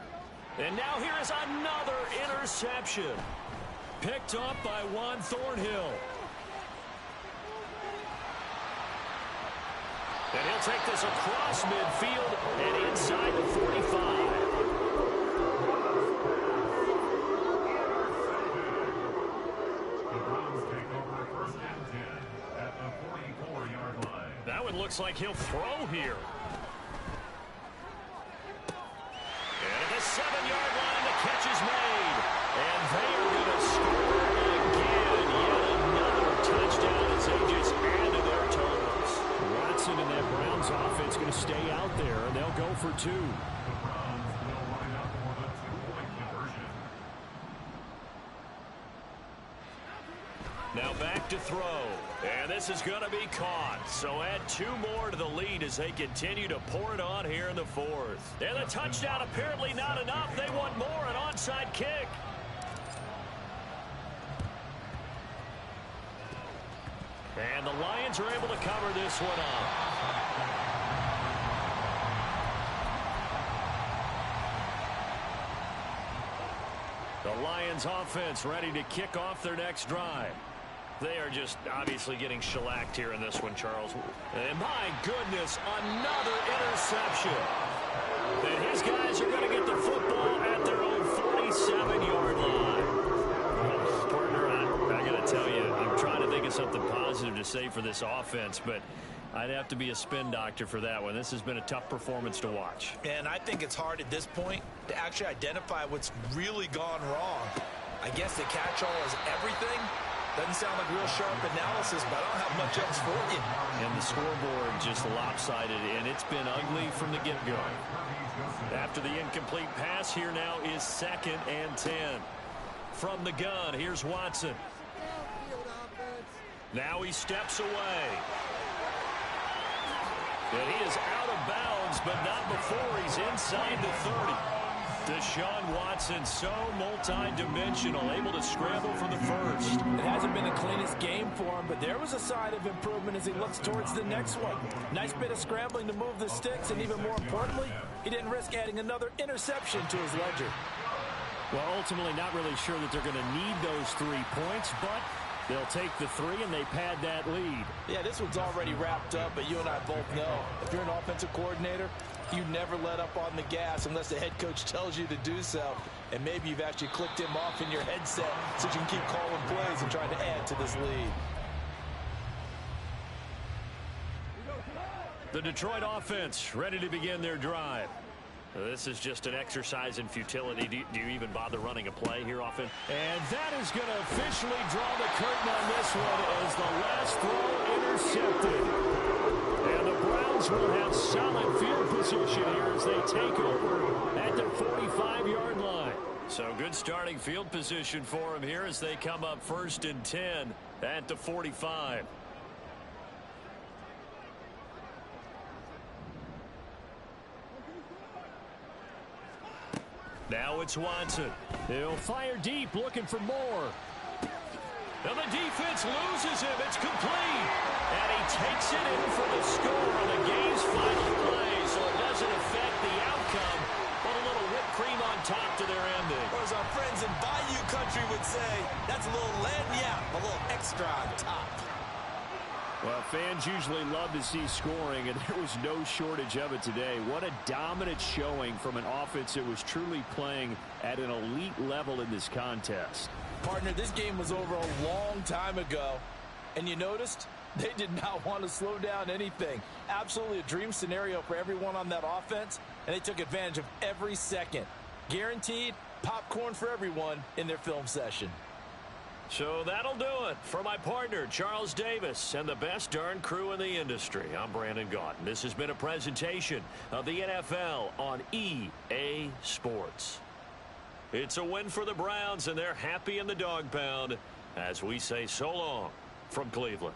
And now here is another interception. Picked up by Juan Thornhill. And he'll take this across midfield and inside the 45. Browns take over 1st and 10 at the 44-yard line. That one looks like he'll throw here. And at the 7-yard line, the catch is made. And they are going to score again. Yet another touchdown as they just added their totals. Watson and that Browns offense going to stay out there, and they'll go for 2. The Browns will line up for the 2-point conversion. Now back to throw. And this is going to be caught. So add 2 more to the lead as they continue to pour it on here in the 4th. And the touchdown apparently not enough. They want more, an onside kick. And the Lions are able to cover this one up. The Lions offense ready to kick off their next drive. They are just obviously getting shellacked here in this one, Charles. And my goodness, another interception. And his guys are going to get the football at their own 47-yard line. Partner, I got to tell you, I'm trying to think of something positive to say for this offense, but I'd have to be a spin doctor for that one. This has been a tough performance to watch. And I think it's hard at this point to actually identify what's really gone wrong. I guess the catch-all is everything. Doesn't sound like real sharp analysis, but I don't have much else for you. And the scoreboard just lopsided, and it's been ugly from the get-go. After the incomplete pass, here now is 2nd and 10. From the gun, here's Watson. Now he steps away. And he is out of bounds, but not before he's inside the 30. Deshaun Watson, so multi-dimensional, able to scramble for the first. It hasn't been the cleanest game for him, but there was a sign of improvement as he looks towards the next one. Nice bit of scrambling to move the sticks, and even more importantly, he didn't risk adding another interception to his ledger. Well, ultimately not really sure that they're going to need those 3 points, but they'll take the 3 and they pad that lead. Yeah, this one's already wrapped up, but you and I both know if you're an offensive coordinator, you never let up on the gas unless the head coach tells you to do so. And maybe you've actually clicked him off in your headset so you can keep calling plays and trying to add to this lead. The Detroit offense ready to begin their drive. This is just an exercise in futility. Do you even bother running a play here often? And that is going to officially draw the curtain on this one as the last throw intercepted. And the Browns will have solid field position here as they take over at their 45-yard line. So good starting field position for them here as they come up 1st and 10 at the 45. Now it's Watson. He'll fire deep, looking for more. And the defense loses him. It's complete. And he takes it in for the score on the game's final play. So it doesn't affect the outcome, but a little whipped cream on top to their ending. Or as our friends in Bayou Country would say, that's a little lagniappe, a little extra on top. Well, fans usually love to see scoring, and there was no shortage of it today. What a dominant showing from an offense that was truly playing at an elite level in this contest. Partner, this game was over a long time ago, and you noticed they did not want to slow down anything. Absolutely a dream scenario for everyone on that offense, and they took advantage of every second. Guaranteed popcorn for everyone in their film session. So that'll do it for my partner, Charles Davis, and the best darn crew in the industry. I'm Brandon Gaudin. This has been a presentation of the NFL on EA Sports. It's a win for the Browns, and they're happy in the dog pound as we say so long from Cleveland.